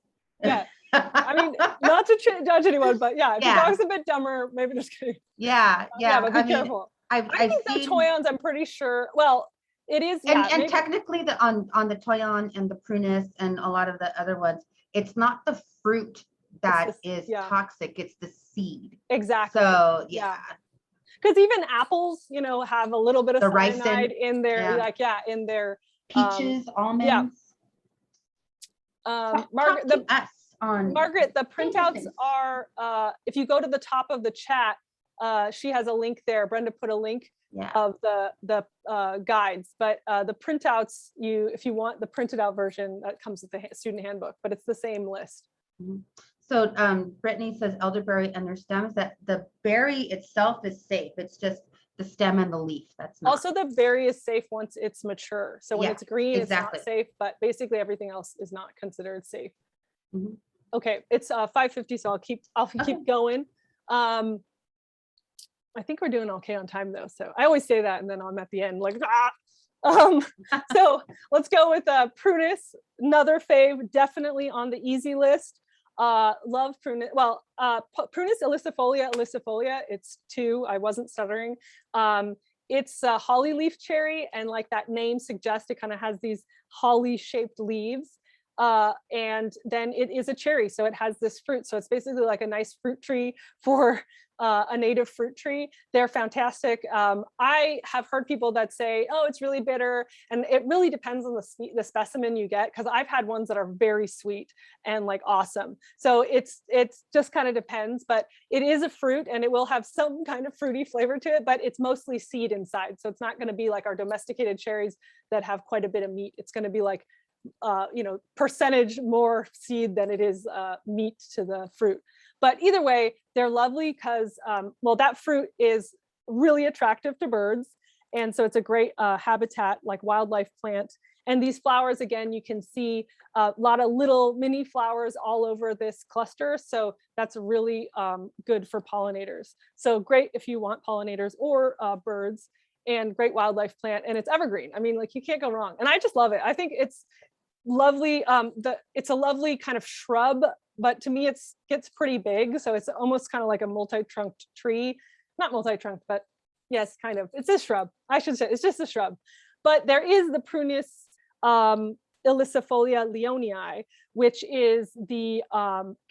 Yeah. I mean, not to judge anyone, but yeah, if your Yeah. dog's a bit dumber, maybe just kidding. Yeah, Yeah, yeah. but be I mean, careful. I've I think the seen, toy-ons, I'm pretty sure, well, it is, yeah. and maybe- technically the on the Toyon and the Prunus and a lot of the other ones, it's not the fruit that is yeah. toxic, it's the seed. Exactly. So yeah. Because even apples, you know, have a little bit of The cyanide ricin, in their, yeah. like, yeah, in their Peaches, almonds. Margaret, Talk to us on Margaret, the Stranger printouts Things. are, if you go to the top of the chat, she has a link there. Brenda put a link yeah. of the guides, but the printouts, if you want the printed out version, that comes with the student handbook, but it's the same list. Mhm. So Brittany says elderberry and their stems, that the berry itself is safe. It's just the stem and the leaf. That's not. Also, the berry is safe once it's mature. So when Yeah, it's green, exactly. it's not safe, but basically everything else is not considered safe. Mhm. Okay, it's 5:50, so I'll keep Okay. going. I think we're doing okay on time though. So I always say that and then I'm at the end like, so let's go with prunus, another fave, definitely on the easy list. Love prunus. Well, prunus ilicifolia, it's 2. I wasn't stuttering. It's a holly leaf cherry, and like that name suggests, it kind of has these holly shaped leaves. And then it is a cherry, so it has this fruit. So it's basically like a nice fruit tree for a native fruit tree. They're fantastic. I have heard people that say, oh, it's really bitter. And it really depends on the specimen you get, because I've had ones that are very sweet and like awesome. So it's just kind of depends, but it is a fruit and it will have some kind of fruity flavor to it, but it's mostly seed inside. So it's not going to be like our domesticated cherries that have quite a bit of meat. It's going to be like, percentage more seed than it is meat to the fruit. But either way, they're lovely because, well, that fruit is really attractive to birds. And so it's a great habitat, like wildlife plant. And these flowers, again, you can see a lot of little mini flowers all over this cluster. So that's really good for pollinators. So great if you want pollinators or birds, and great wildlife plant, and it's evergreen. I mean, like you can't go wrong. And I just love it. I think it's lovely. It's a lovely kind of shrub, but to me it gets pretty big. So it's almost kind of like a multi-trunked tree, not multi-trunked, but yes, kind of. It's a shrub. I should say it's just a shrub. But there is the Prunus ilicifolia leonii, which is the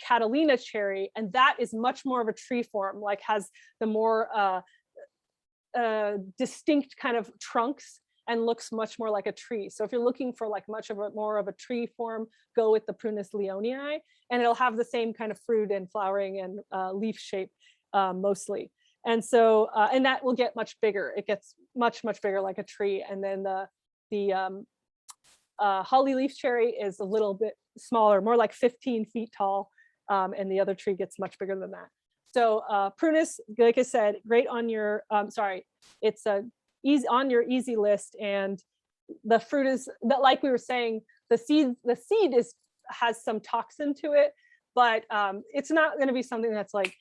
Catalina cherry, and that is much more of a tree form, like has the more distinct kind of trunks and looks much more like a tree. So if you're looking for like more of a tree form, go with the Prunus leonii, and it'll have the same kind of fruit and flowering and leaf shape mostly. And so, and that will get much bigger. It gets much bigger like a tree. And then the holly leaf cherry is a little bit smaller, more like 15 feet tall, and the other tree gets much bigger than that. So prunus, like I said, great on your, it's on your easy list, and the fruit is that, like we were saying, the seed has some toxin to it, but it's not going to be something that's like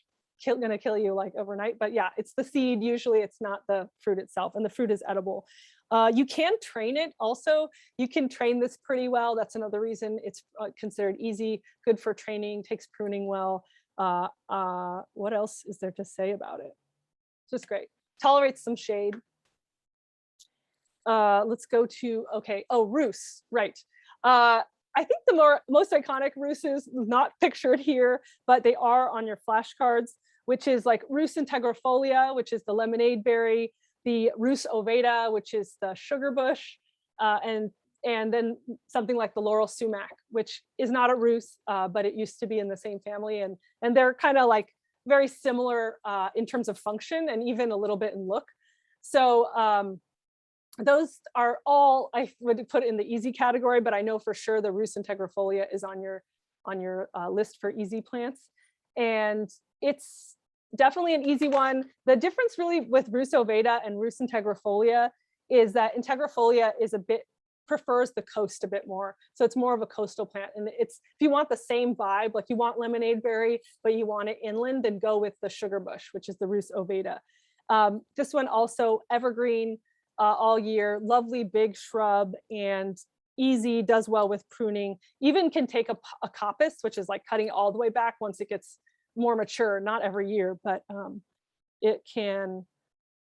going to kill you like overnight. But yeah, it's the seed. Usually it's not the fruit itself, and the fruit is edible. You can train it also. You can train this pretty well. That's another reason it's considered easy, good for training, takes pruning well. What else is there to say about it? Just great. Tolerates some shade. Let's go to, okay. Oh, rus, right. I think the most iconic ruses, not pictured here, but they are on your flashcards, which is like Rus integrifolia, which is the lemonade berry, the Rus ovata, which is the sugar bush, and then something like the laurel sumac, which is not a rus, but it used to be in the same family, and they're kind of like very similar in terms of function and even a little bit in look. So those are all, I would put in the easy category, but I know for sure the Rus integrifolia is on your list for easy plants, and it's definitely an easy one. The difference really with Rus ovata and Rus integrifolia is that integrifolia is a bit prefers the coast a bit more. So it's more of a coastal plant. And it's, if you want the same vibe, like you want lemonade berry, but you want it inland, then go with the sugar bush, which is the Rus ovata. This one also evergreen all year, lovely big shrub and easy, does well with pruning, even can take a coppice, which is like cutting all the way back once it gets more mature, not every year, but it can,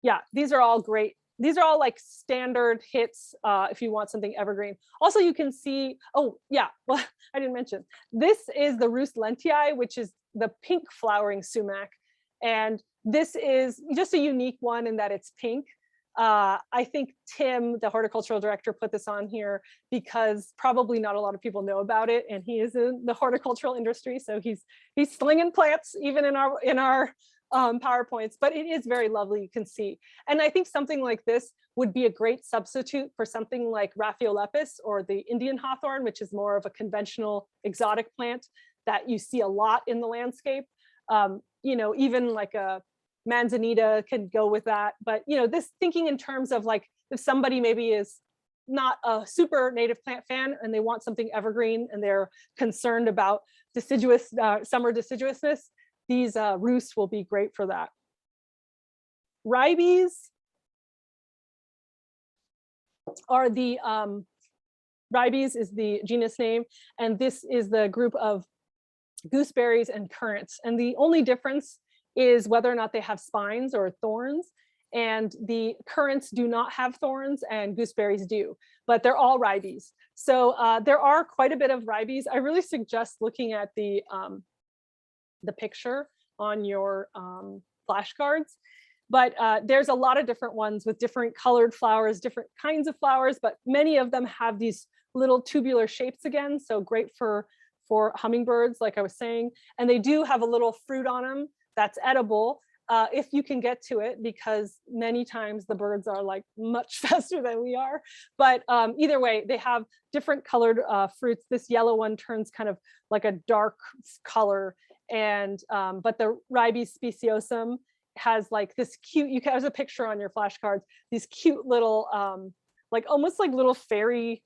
yeah, these are all great. These are all like standard hits if you want something evergreen. Also, you can see, oh yeah, well, I didn't mention, this is the Rus lentii, which is the pink flowering sumac. And this is just a unique one in that it's pink. I think Tim, the horticultural director, put this on here because probably not a lot of people know about it, and he is in the horticultural industry, so he's slinging plants even in our PowerPoints. But it is very lovely, you can see. And I think something like this would be a great substitute for something like Raphiolepis or the Indian hawthorn, which is more of a conventional exotic plant that you see a lot in the landscape. You know, even like a manzanita can go with that. But, you know, this thinking in terms of like, if somebody maybe is not a super native plant fan and they want something evergreen and they're concerned about deciduous, summer deciduousness, these Rus will be great for that. Ribes are the, Ribes is the genus name, and this is the group of gooseberries and currants. And the only difference is whether or not they have spines or thorns. And the currants do not have thorns and gooseberries do, but they're all ribes. So there are quite a bit of ribes. I really suggest looking at the picture on your flashcards. But there's a lot of different ones with different colored flowers, different kinds of flowers, but many of them have these little tubular shapes again. So great for hummingbirds, like I was saying. And they do have a little fruit on them that's edible if you can get to it, because many times the birds are like much faster than we are. But either way, they have different colored fruits. This yellow one turns kind of like a dark color. And but the Ribes speciosum has like this cute, you can, there's a picture on your flashcards, these cute little like almost like little fairy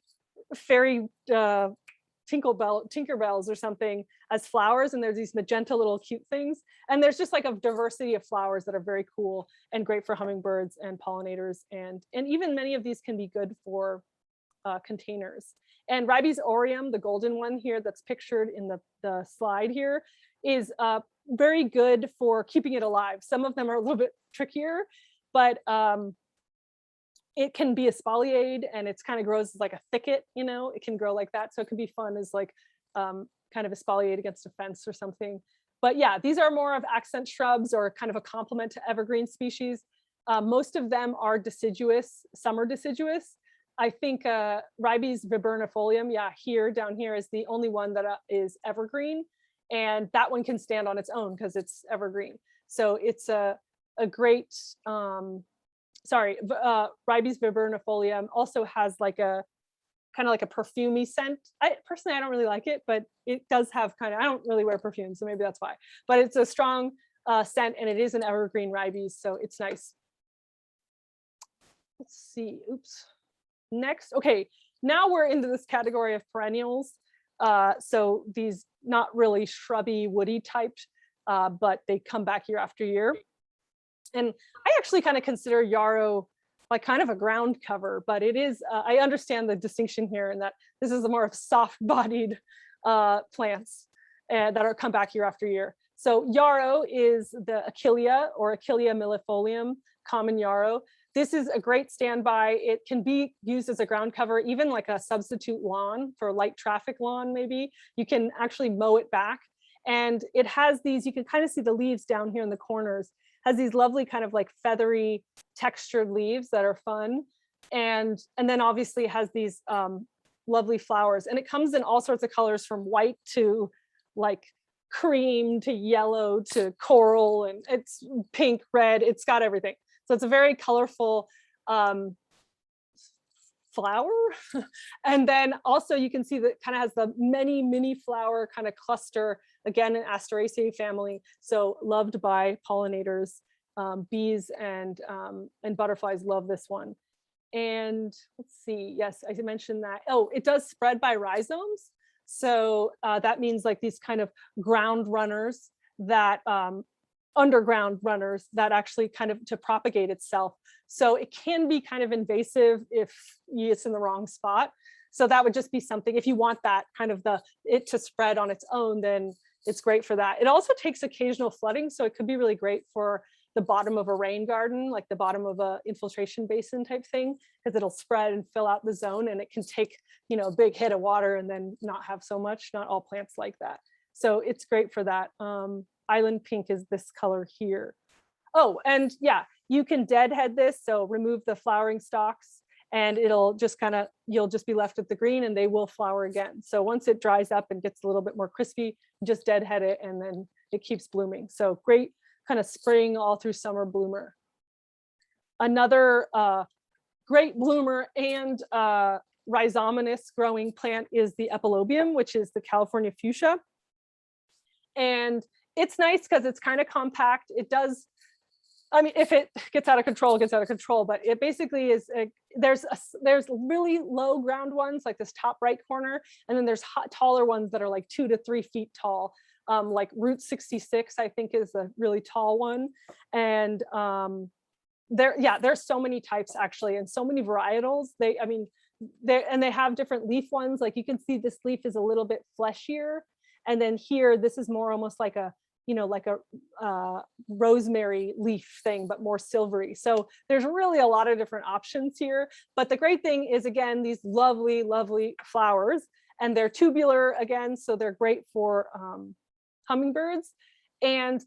Tinkerbells or something as flowers, and there's these magenta little cute things, and there's just like a diversity of flowers that are very cool and great for hummingbirds and pollinators, and even many of these can be good for containers. And Ribes aureum, the golden one here that's pictured in the slide here, is very good for keeping it alive. Some of them are a little bit trickier, but it can be espaliered, and it's kind of grows like a thicket, you know, it can grow like that. So it can be fun as like kind of espaliered against a fence or something. But yeah, these are more of accent shrubs or kind of a complement to evergreen species. Most of them are deciduous, summer deciduous. I think Ribes viburnifolium, yeah, down here is the only one that is evergreen. And that one can stand on its own because it's evergreen. So it's a great, Ribes viburnifolium also has like a kind of like a perfumey scent. Personally, I don't really like it, but it does have kind of, I don't really wear perfume, so maybe that's why. But it's a strong scent, and it is an evergreen Ribes, so it's nice. Let's see, oops. Next, okay, now we're into this category of perennials. So these not really shrubby, woody typed, but they come back year after year. And I actually kind of consider yarrow like kind of a ground cover, but it is, I understand the distinction here in that this is a more of soft-bodied plants that are come back year after year. So yarrow is the Achillea or Achillea millefolium, common yarrow. This is a great standby. It can be used as a ground cover, even like a substitute lawn for light traffic lawn, maybe. You can actually mow it back. And it has these, you can kind of see the leaves down here in the corners, has these lovely kind of like feathery textured leaves that are fun. And then obviously has these lovely flowers. And it comes in all sorts of colors from white to like cream to yellow to coral, and it's pink, red, it's got everything. So it's a very colorful flower. And then also you can see that it kind of has the many mini flower kind of cluster, again, an Asteraceae family. So loved by pollinators, bees and butterflies love this one. And let's see, yes, I mentioned that. Oh, it does spread by rhizomes. So that means like these kind of ground runners that underground runners that actually kind of to propagate itself. So it can be kind of invasive if it's in the wrong spot. So that would just be something, if you want that kind of it to spread on its own, then it's great for that. It also takes occasional flooding. So it could be really great for the bottom of a rain garden, like the bottom of a infiltration basin type thing, because it'll spread and fill out the zone, and it can take, a big hit of water and then not have so much. Not all plants like that. So it's great for that. Island pink is this color here. Oh, and yeah, you can deadhead this. So remove the flowering stalks and it'll just you'll just be left with the green and they will flower again. So once it dries up and gets a little bit more crispy, just deadhead it and then it keeps blooming. So great kind of spring all through summer bloomer. Another great bloomer and rhizomatous growing plant is the epilobium, which is the California fuchsia. And it's nice because it's kind of compact. It does, I mean, if it gets out of control, it gets out of control, but it basically is, there's really low ground ones like this top right corner. And then there's taller ones that are like 2 to 3 feet tall. Like Route 66, I think is a really tall one. And there's so many types actually, and so many varietals. They have different leaf ones. Like you can see this leaf is a little bit fleshier. And then here, this is more almost like a rosemary leaf thing, but more silvery. So there's really a lot of different options here. But the great thing is, again, these lovely, lovely flowers, and they're tubular again, so they're great for hummingbirds. And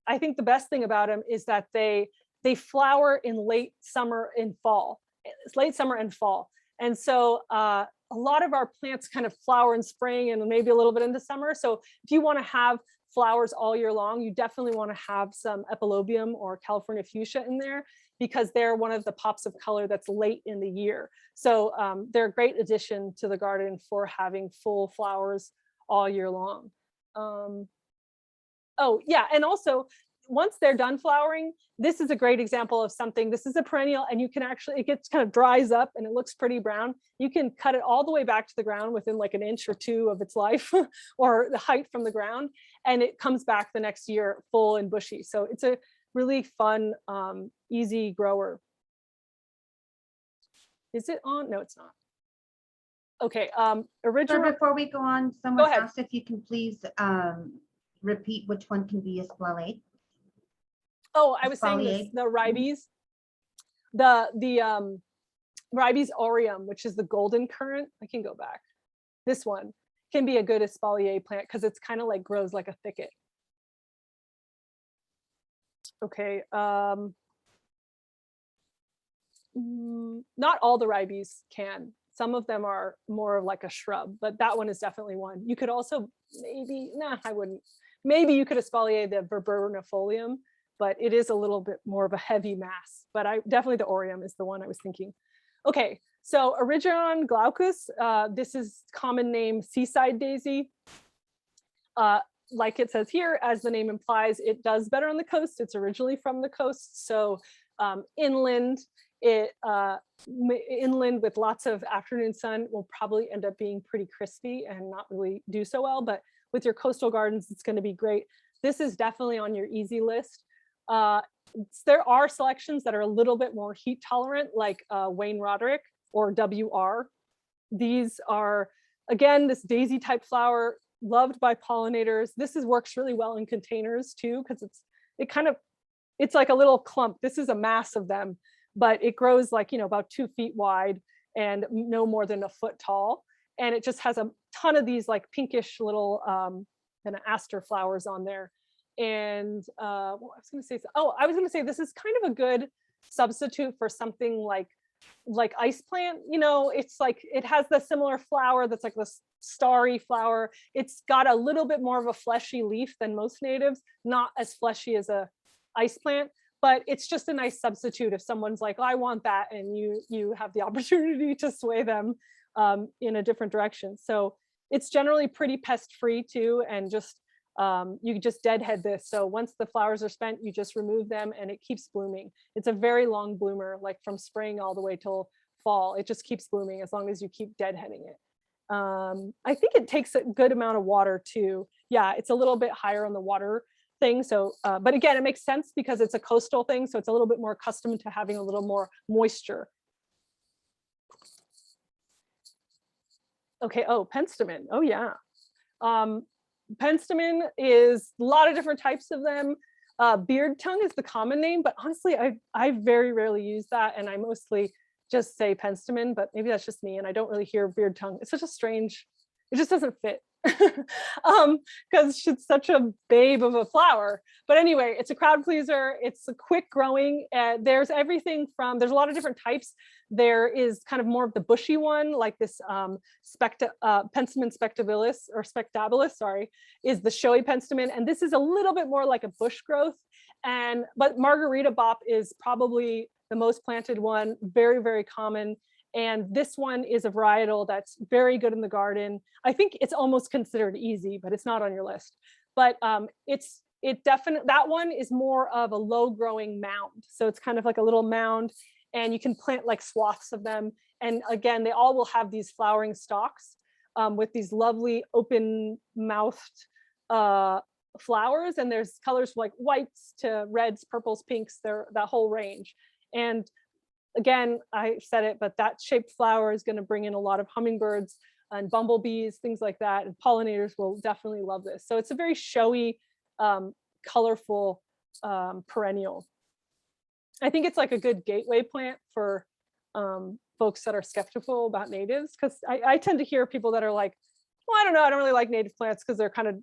I think the best thing about them is that they flower in late summer and fall. It's late summer and fall. And so a lot of our plants kind of flower in spring and maybe a little bit into summer. So if you want to have flowers all year long, you definitely want to have some epilobium or California fuchsia in there, because they're one of the pops of color that's late in the year. So they're a great addition to the garden for having full flowers all year long. Oh yeah, and also once they're done flowering, this is a great example of something. This is a perennial, and you can actually, it gets kind of dries up and it looks pretty brown. You can cut it all the way back to the ground within like 1 inch or 2 of its life or the height from the ground, and it comes back the next year full and bushy. So it's a really fun, easy grower. Is it on? No, it's not. Okay, original. So before we go on, someone ahead. asked if you can please repeat which one can be espalier. Oh, I was saying this, the ribes, the ribes aureum, which is the golden currant. I can go back. This one can be a good espalier plant because it's kind of like grows like a thicket. Okay. Not all the ribes can. Some of them are more of like a shrub, but that one is definitely one. You could also I wouldn't. Maybe you could espalier the viburnifolium, but it is a little bit more of a heavy mass. But definitely the aureum is the one I was thinking. Okay, so Erigeron glaucus, this is common name seaside daisy. Like it says here, as the name implies, it does better on the coast. It's originally from the coast, so inland with lots of afternoon sun will probably end up being pretty crispy and not really do so well. But with your coastal gardens, it's going to be great. This is definitely on your easy list. There are selections that are a little bit more heat tolerant, like Wayne Roderick or WR. These are, again, this daisy type flower, loved by pollinators. This works really well in containers too, because it's like a little clump. This is a mass of them, but it grows like, about 2 feet wide and no more than 1 foot tall. And it just has a ton of these like pinkish little kind of aster flowers on there. And I was going to say this is kind of a good substitute for something like ice plant. It's like it has the similar flower that's like this starry flower. It's got a little bit more of a fleshy leaf than most natives, not as fleshy as a ice plant, but it's just a nice substitute if someone's like, I want that, and you have the opportunity to sway them in a different direction. So it's generally pretty pest free too, and just you just deadhead this. So once the flowers are spent, you just remove them and it keeps blooming. It's a very long bloomer, like from spring all the way till fall. It just keeps blooming as long as you keep deadheading it. I think it takes a good amount of water too. Yeah, it's a little bit higher on the water thing. So, but again, it makes sense because it's a coastal thing. So it's a little bit more accustomed to having a little more moisture. Okay, oh, penstemon. Oh yeah. Penstemon is a lot of different types of them. Beard tongue is the common name, but honestly, I very rarely use that, and I mostly just say penstemon, but maybe that's just me, and I don't really hear beard tongue. It's such a strange, it just doesn't fit. Because it's such a babe of a flower. But anyway, it's a crowd pleaser. It's a quick growing. There's everything from, there's a lot of different types. There is kind of more of the bushy one, like this penstemon spectabilis, or spectabilis, sorry, is the showy penstemon. And this is a little bit more like a bush growth. But Margarita Bop is probably the most planted one, very, very common. And this one is a varietal that's very good in the garden. I think it's almost considered easy, but it's not on your list. But that one is more of a low growing mound. So it's kind of like a little mound, and you can plant like swaths of them. And again, they all will have these flowering stalks with these lovely open mouthed flowers. And there's colors like whites to reds, purples, pinks, that whole range. And again, I said it, but that shaped flower is going to bring in a lot of hummingbirds and bumblebees, things like that. And pollinators will definitely love this. So it's a very showy, colorful perennial. I think it's like a good gateway plant for folks that are skeptical about natives, because I tend to hear people that are like, well, I don't know, I don't really like native plants because they're kind of,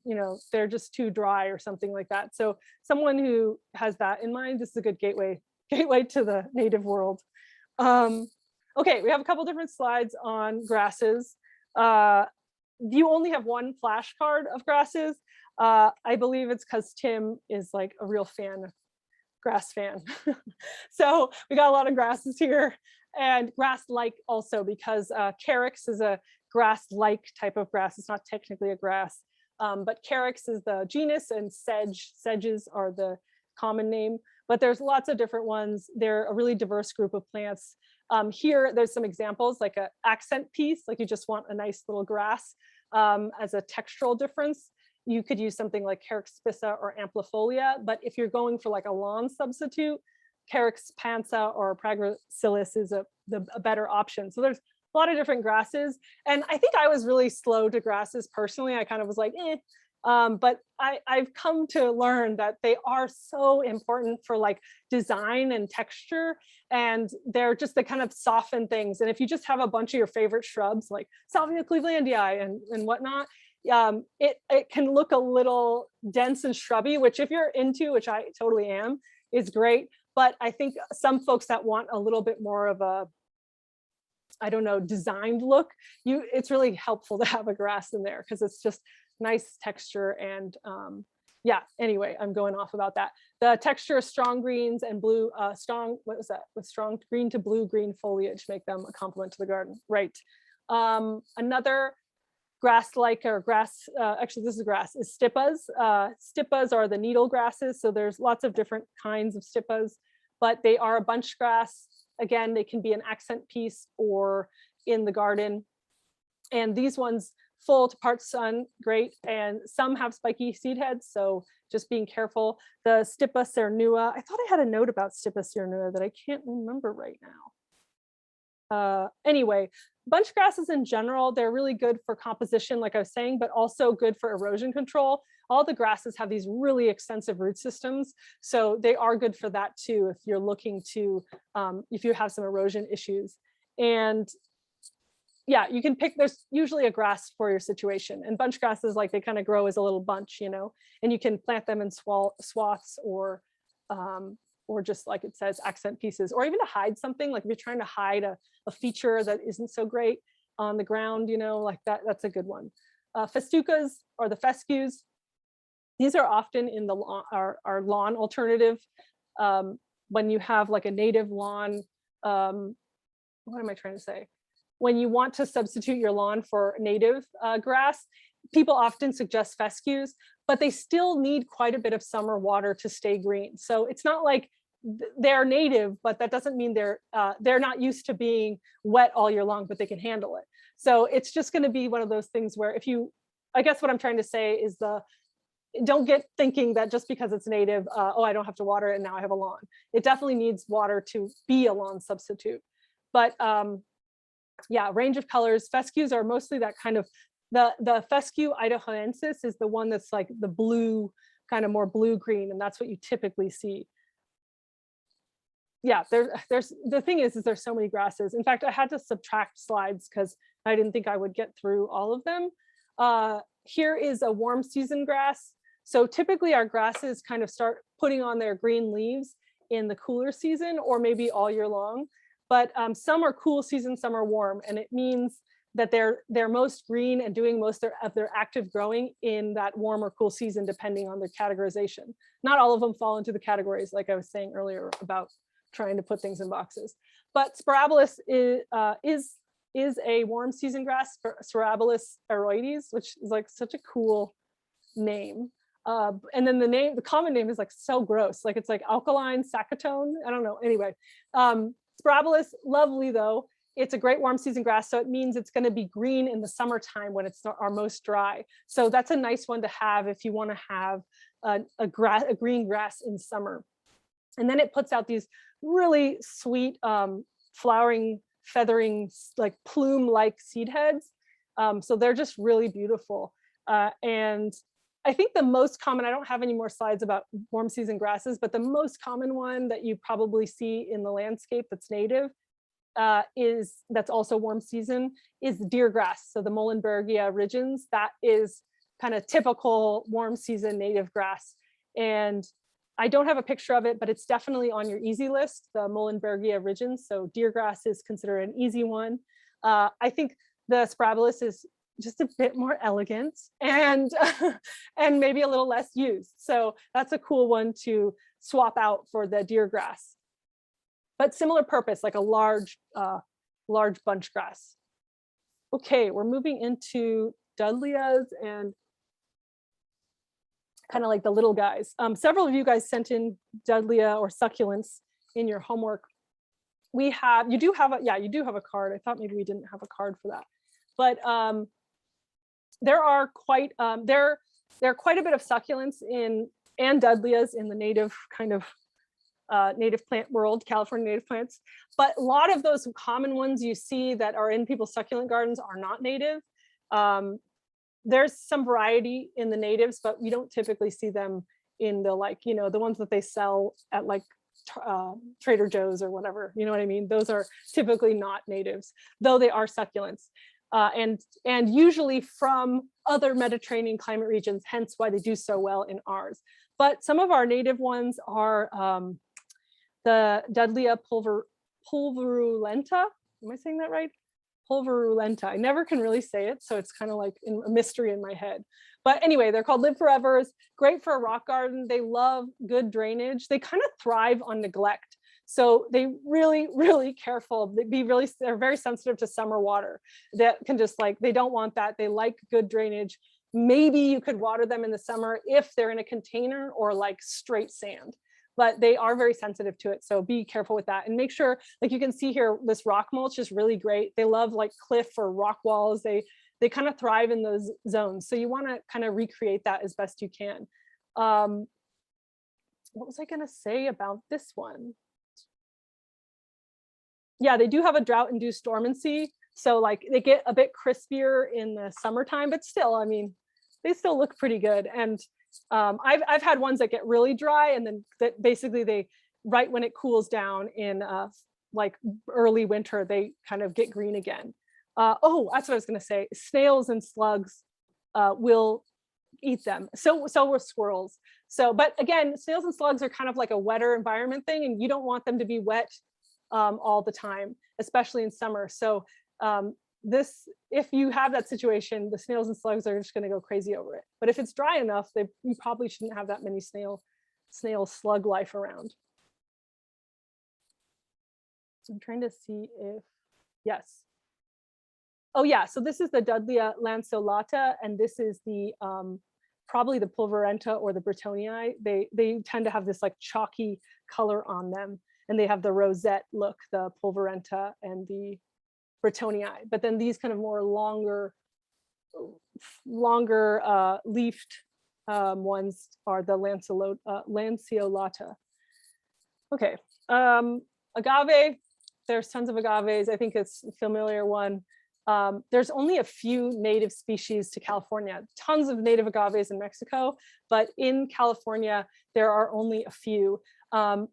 they're just too dry or something like that. So someone who has that in mind, this is a good gateway to the native world. Okay, we have a couple different slides on grasses. You only have one flashcard of grasses. I believe it's because Tim is like a real grass fan. So we got a lot of grasses here, and grass-like also, because carex is a grass-like type of grass. It's not technically a grass, but carex is the genus, and sedges are the common name. But there's lots of different ones. They're a really diverse group of plants. Here, there's some examples, like an accent piece, like you just want a nice little grass as a textural difference. You could use something like Carex spissa or amplifolia, but if you're going for like a lawn substitute, Carex pansa or pragracillus is a better option. So there's a lot of different grasses. And I think I was really slow to grasses personally. I kind of was like, eh. But I've come to learn that they are so important for like design and texture, and they're just the kind of soften things. And if you just have a bunch of your favorite shrubs like Salvia clevelandii and whatnot, it can look a little dense and shrubby, which if you're into, which I totally am, is great. But I think some folks that want a little bit more of a, I don't know, designed look, it's really helpful to have a grass in there because it's just nice texture. And yeah, anyway, I'm going off about that. The texture of strong greens and blue, with strong green to blue green foliage make them a complement to the garden. Right. Another grass-like, or grass, actually this is grass, is stippas. Stippas are the needle grasses. So there's lots of different kinds of stippas, but they are a bunch grass. Again, they can be an accent piece or in the garden. And these ones, full to part sun, great. And some have spiky seed heads, so just being careful. The Stippa cernua, I thought I had a note about Stippa cernua that I can't remember right now. Anyway, bunch grasses in general, they're really good for composition, like I was saying, but also good for erosion control. All the grasses have these really extensive root systems, so they are good for that too if you're looking to, if you have some erosion issues. And yeah, you can pick, there's usually a grass for your situation. And bunch grasses, like they kind of grow as a little bunch, and you can plant them in swaths or just like it says, accent pieces, or even to hide something, like if you're trying to hide a feature that isn't so great on the ground, like that's a good one. Festucas, or the fescues, these are often in the lawn, our lawn alternative. When you have like a native lawn, what am I trying to say? When you want to substitute your lawn for native grass, people often suggest fescues, but they still need quite a bit of summer water to stay green. So it's not like they're native, but that doesn't mean they're not used to being wet all year long, but they can handle it. So it's just going to be one of those things where if you, I guess what I'm trying to say is don't get thinking that just because it's native, oh, I don't have to water it and now I have a lawn. It definitely needs water to be a lawn substitute. But yeah, range of colors. Fescues are mostly that kind of, the fescue idahoensis is the one that's like the blue, kind of more blue-green, and that's what you typically see. Yeah, there's the thing is there's so many grasses. In fact, I had to subtract slides because I didn't think I would get through all of them. Here is a warm season grass. So typically our grasses kind of start putting on their green leaves in the cooler season or maybe all year long. But some are cool season, some are warm, and it means that they're most green and doing most of their active growing in that warm or cool season, depending on their categorization. Not all of them fall into the categories, like I was saying earlier about trying to put things in boxes. But Spirabolus is a warm season grass, Spirabolus aeroides, which is like such a cool name. And then the common name is like so gross, like it's like alkaline saccatone. I don't know. Anyway, Spirabolus, lovely though. It's a great warm season grass, so it means it's going to be green in the summertime when it's our most dry. So that's a nice one to have if you want to have a green grass in summer. And then it puts out these really sweet flowering, feathering, like plume-like seed heads. So they're just really beautiful. And I think the most common, I don't have any more slides about warm season grasses, but the most common one that you probably see in the landscape that's native that's also warm season is deer grass. So the Moellenbergia rigens, that is kind of typical warm season native grass. And I don't have a picture of it, but it's definitely on your easy list, the Moellenbergia rigens. So deer grass is considered an easy one. I think the Spirabolus is just a bit more elegant and and maybe a little less used. So that's a cool one to swap out for the deer grass. But similar purpose, like a large bunch grass. Okay, we're moving into dudleas and kind of like the little guys. Several of you guys sent in dudleya or succulents in your homework. You do have a card. I thought maybe we didn't have a card for that. But there are quite a bit of succulents and dudleyas in the native kind of native plant world, California native plants. But a lot of those common ones you see that are in people's succulent gardens are not native. There's some variety in the natives, but we don't typically see them in the the ones that they sell at like Trader Joe's or whatever, you know what I mean? Those are typically not natives, though they are succulents. And usually from other Mediterranean climate regions, hence why they do so well in ours. But some of our native ones are the Dudleya pulverulenta. Am I saying that right? Pulverulenta. I never can really say it, so it's kind of like a mystery in my head. But anyway, they're called live forevers, great for a rock garden. They love good drainage. They kind of thrive on neglect. So they really careful. They're very sensitive to summer water. That can just they don't want that. They like good drainage. Maybe you could water them in the summer if they're in a container or like straight sand, but they are very sensitive to it. So be careful with that and make sure, like you can see here, this rock mulch is really great. They love like cliff or rock walls. They kind of thrive in those zones. So you want to kind of recreate that as best you can. What was I going to say about this one? Yeah, they do have a drought-induced dormancy. So like they get a bit crispier in the summertime, but still, I mean, they still look pretty good. And I've had ones that get really dry and then that basically right when it cools down in like early winter, they kind of get green again. Oh, that's what I was going to say. Snails and slugs will eat them. So will squirrels. So, but again, snails and slugs are kind of like a wetter environment thing, and you don't want them to be wet all the time, especially in summer. So if you have that situation, the snails and slugs are just going to go crazy over it. But if it's dry enough, you probably shouldn't have that many snail slug life around. I'm trying to see if, yes. Oh yeah, so this is the Dudleya lanceolata, and this is the probably the pulverenta or the Bretonii. They tend to have this like chalky color on them, and they have the rosette look, the pulverenta and the Bretonii. But then these kind of more longer leafed ones are the lanceolata. Okay, agave, there's tons of agaves. I think it's a familiar one. There's only a few native species to California, tons of native agaves in Mexico, but in California, there are only a few.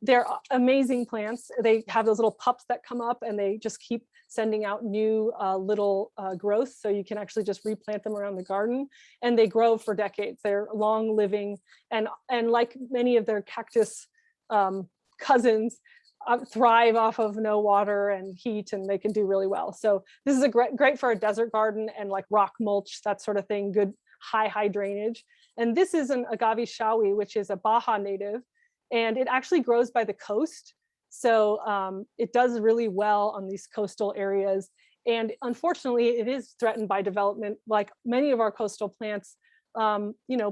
They're amazing plants. They have those little pups that come up and they just keep sending out new little growths. So you can actually just replant them around the garden and they grow for decades. They're long living and like many of their cactus cousins, thrive off of no water and heat, and they can do really well. So this is a great for a desert garden and like rock mulch, that sort of thing, good high drainage. And this is an agave shawi, which is a Baja native, and it actually grows by the coast. So it does really well on these coastal areas. And unfortunately, it is threatened by development. Like many of our coastal plants,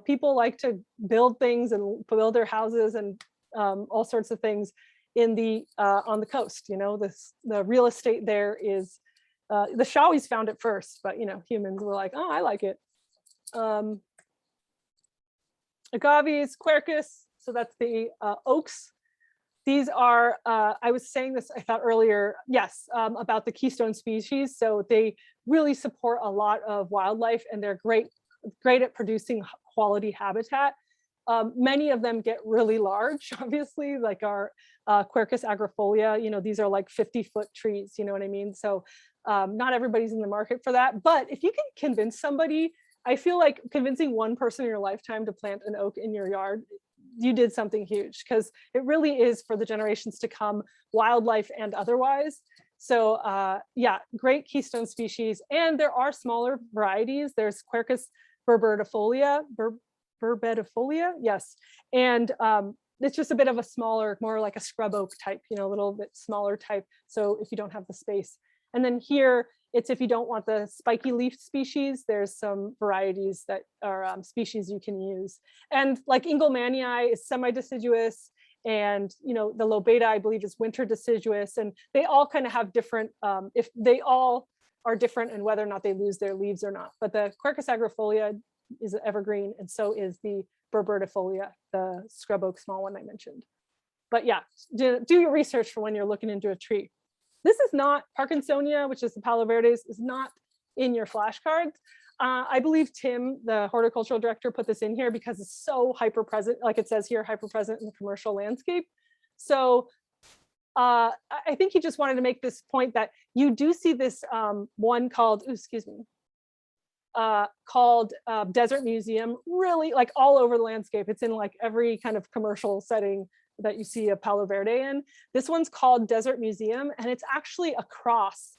people like to build things and build their houses and all sorts of things in the on the coast. The real estate there is the Shawis found it first, but humans were like, oh, I like it. Agaves, quercus, so that's the oaks. These are, I was saying this, I thought earlier, yes, about the keystone species. So they really support a lot of wildlife and they're great at producing quality habitat. Many of them get really large, obviously, like our Quercus agrifolia, these are like 50-foot trees, you know what I mean? So not everybody's in the market for that. But if you can convince somebody, I feel like convincing one person in your lifetime to plant an oak in your yard, you did something huge, because it really is for the generations to come, wildlife and otherwise. So yeah, great keystone species. And there are smaller varieties. There's Quercus burberidifolia, yes. And it's just a bit of a smaller, more like a scrub oak type, a little bit smaller type. So if you don't have the space. And then here, it's if you don't want the spiky leaf species, there's some varieties that are species you can use. And like Engelmannii is semi-deciduous, and the lobata, I believe, is winter deciduous. And they all kind of have different, if they all are different in whether or not they lose their leaves or not. But the Quercus agrifolia is an evergreen, and so is the burberidifolia, the scrub oak small one I mentioned. But yeah, do your research for when you're looking into a tree. This is not Parkinsonia, which is the Palo Verdes, is not in your flashcards. I believe Tim, the horticultural director, put this in here because it's so hyper present, like it says here, hyper present in the commercial landscape. So I think he just wanted to make this point that you do see this one called, called Desert Museum, really like all over the landscape. It's in like every kind of commercial setting that you see a Palo Verde in. This one's called Desert Museum, and it's actually a cross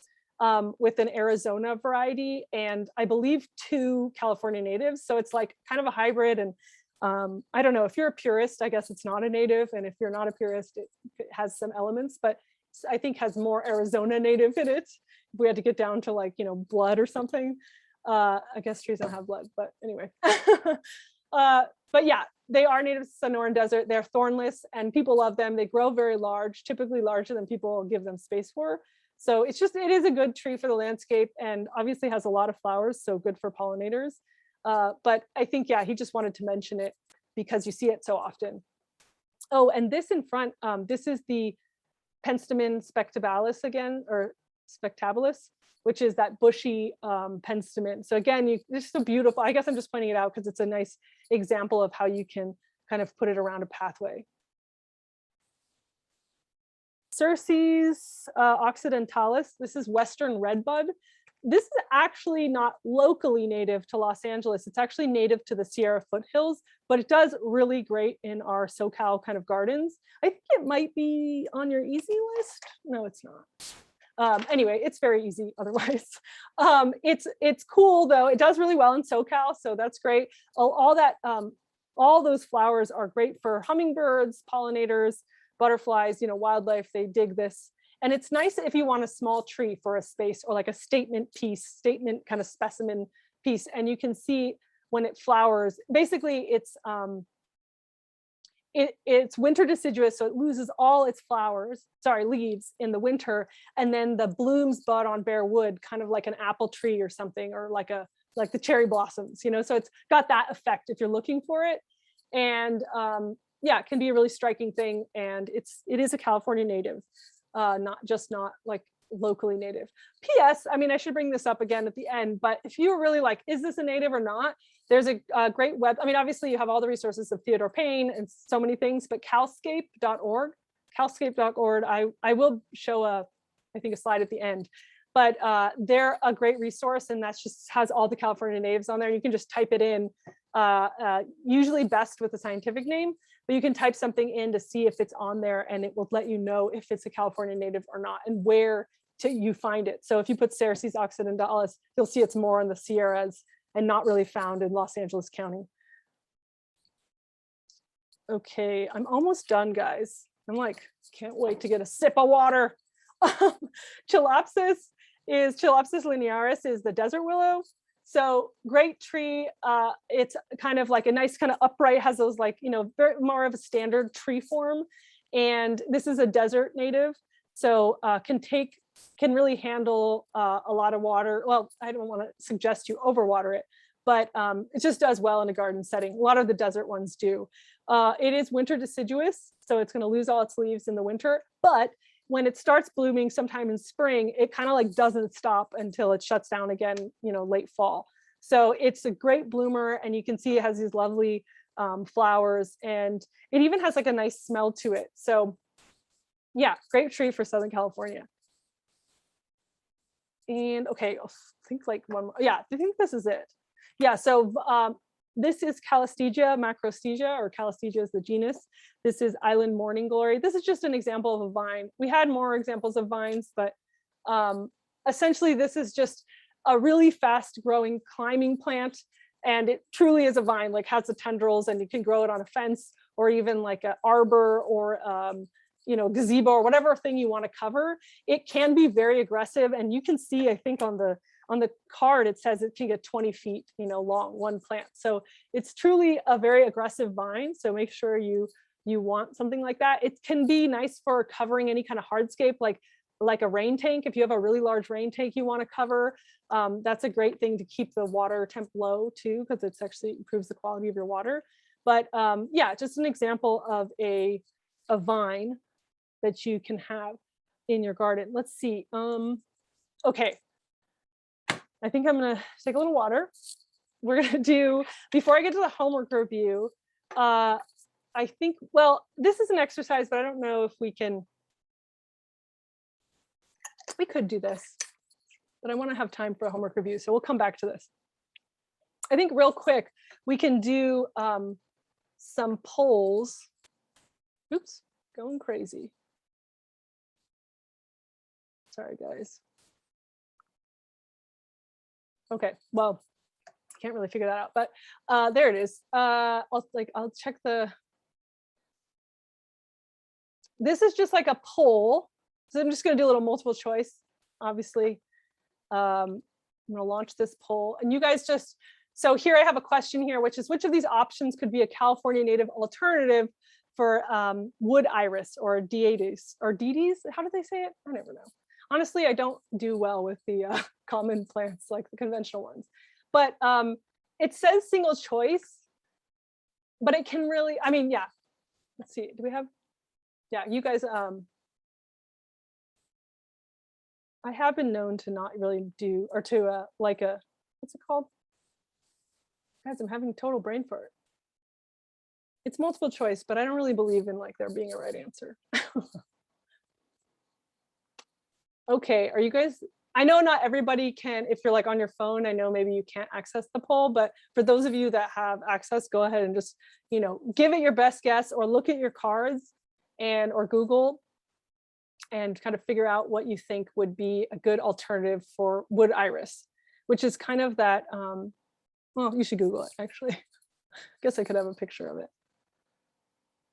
with an Arizona variety, and I believe 2 California natives. So it's like kind of a hybrid. And I don't know, if you're a purist, I guess it's not a native. And if you're not a purist, it has some elements, but I think has more Arizona native in it. If we had to get down to like, blood or something. I guess trees don't have blood, but anyway. But yeah, they are native to Sonoran Desert. They're thornless and people love them. They grow very large, typically larger than people give them space for. So it is a good tree for the landscape, and obviously has a lot of flowers, so good for pollinators. But I think, yeah, he just wanted to mention it because you see it so often. Oh, and this in front, this is the Penstemon spectabilis again, or spectabilis, which is that bushy penstemon. So again, this is so beautiful. I guess I'm just pointing it out because it's a nice example of how you can kind of put it around a pathway. Cerces occidentalis, this is Western redbud. This is actually not locally native to Los Angeles. It's actually native to the Sierra foothills, but it does really great in our SoCal kind of gardens. I think it might be on your easy list. No, it's not. Anyway, it's very easy otherwise. It's cool though. It does really well in SoCal, so that's great. All those flowers are great for hummingbirds, pollinators, butterflies, wildlife. They dig this. And it's nice if you want a small tree for a space, or like a statement kind of specimen piece. And you can see when it flowers, basically it's winter deciduous, so it loses all its leaves in the winter, and then the blooms bud on bare wood, kind of like an apple tree or something, or like the cherry blossoms, so it's got that effect if you're looking for it. And yeah, it can be a really striking thing, and it is a California native, not like locally native. P.S. I mean, I should bring this up again at the end, but if you were really like, is this a native or not? There's a great web. I mean, obviously you have all the resources of Theodore Payne and so many things, but calscape.org, I will show I think a slide at the end, but they're a great resource, and that's just has all the California natives on there. You can just type it in, usually best with a scientific name, but you can type something in to see if it's on there, and it will let you know if it's a California native or not and where you find it. So if you put Cereces occidentalis, you'll see it's more in the Sierras and not really found in Los Angeles County. Okay, I'm almost done, guys. I'm like, can't wait to get a sip of water. Chelopsis linearis is the desert willow. So great tree. It's kind of like a nice kind of upright, has those like, very more of a standard tree form. And this is a desert native. So can really handle a lot of water. Well, I don't want to suggest you overwater it, but it just does well in a garden setting. A lot of the desert ones do. It is winter deciduous, so it's going to lose all its leaves in the winter, but when it starts blooming sometime in spring, it kind of like doesn't stop until it shuts down again, late fall. So it's a great bloomer, and you can see it has these lovely flowers, and it even has like a nice smell to it. So yeah, great tree for Southern California. And okay, I think like one more. Yeah, I think this is it. Yeah, so this is Calistegia macrostegia, or Calistegia is the genus. This is Island Morning Glory. This is just an example of a vine. We had more examples of vines, but essentially this is just a really fast growing climbing plant. And it truly is a vine, like has the tendrils, and you can grow it on a fence or even like an arbor or gazebo or whatever thing you want to cover. It can be very aggressive, and you can see, I think on the card it says it can get 20 feet long, one plant. So it's truly a very aggressive vine, so make sure you want something like that. It can be nice for covering any kind of hardscape, like a rain tank. If you have a really large rain tank you want to cover, that's a great thing to keep the water temp low too, because it's actually improves the quality of your water. But yeah, just an example of a vine that you can have in your garden. Let's see. Okay, I think I'm gonna take a little water. We're gonna do, before I get to the homework review, I think, well, this is an exercise, but I don't know if we could do this, but I want to have time for a homework review, so we'll come back to this. I think real quick, we can do some polls. Oops, going crazy. Sorry, guys. Okay, well, can't really figure that out, but there it is. I'll check this is just like a poll. So I'm just gonna do a little multiple choice, obviously. I'm gonna launch this poll, and you guys so here I have a question here, which is, which of these options could be a California native alternative for wood iris or Dietes or Dietes? How do they say it? I never know. Honestly, I don't do well with the common plants, like the conventional ones, but it says single choice, but it can really, I mean, yeah, let's see, do we have, yeah, you guys, I have been known to not really do, or to like what's it called? Guys, I'm having total brain fart. It's multiple choice, but I don't really believe in like there being a right answer. Okay, are you guys, I know not everybody can, if you're like on your phone, I know maybe you can't access the poll, but for those of you that have access, go ahead and just, give it your best guess, or look at your cards or Google and kind of figure out what you think would be a good alternative for wood iris, which is kind of that, well, you should Google it actually. I guess I could have a picture of it.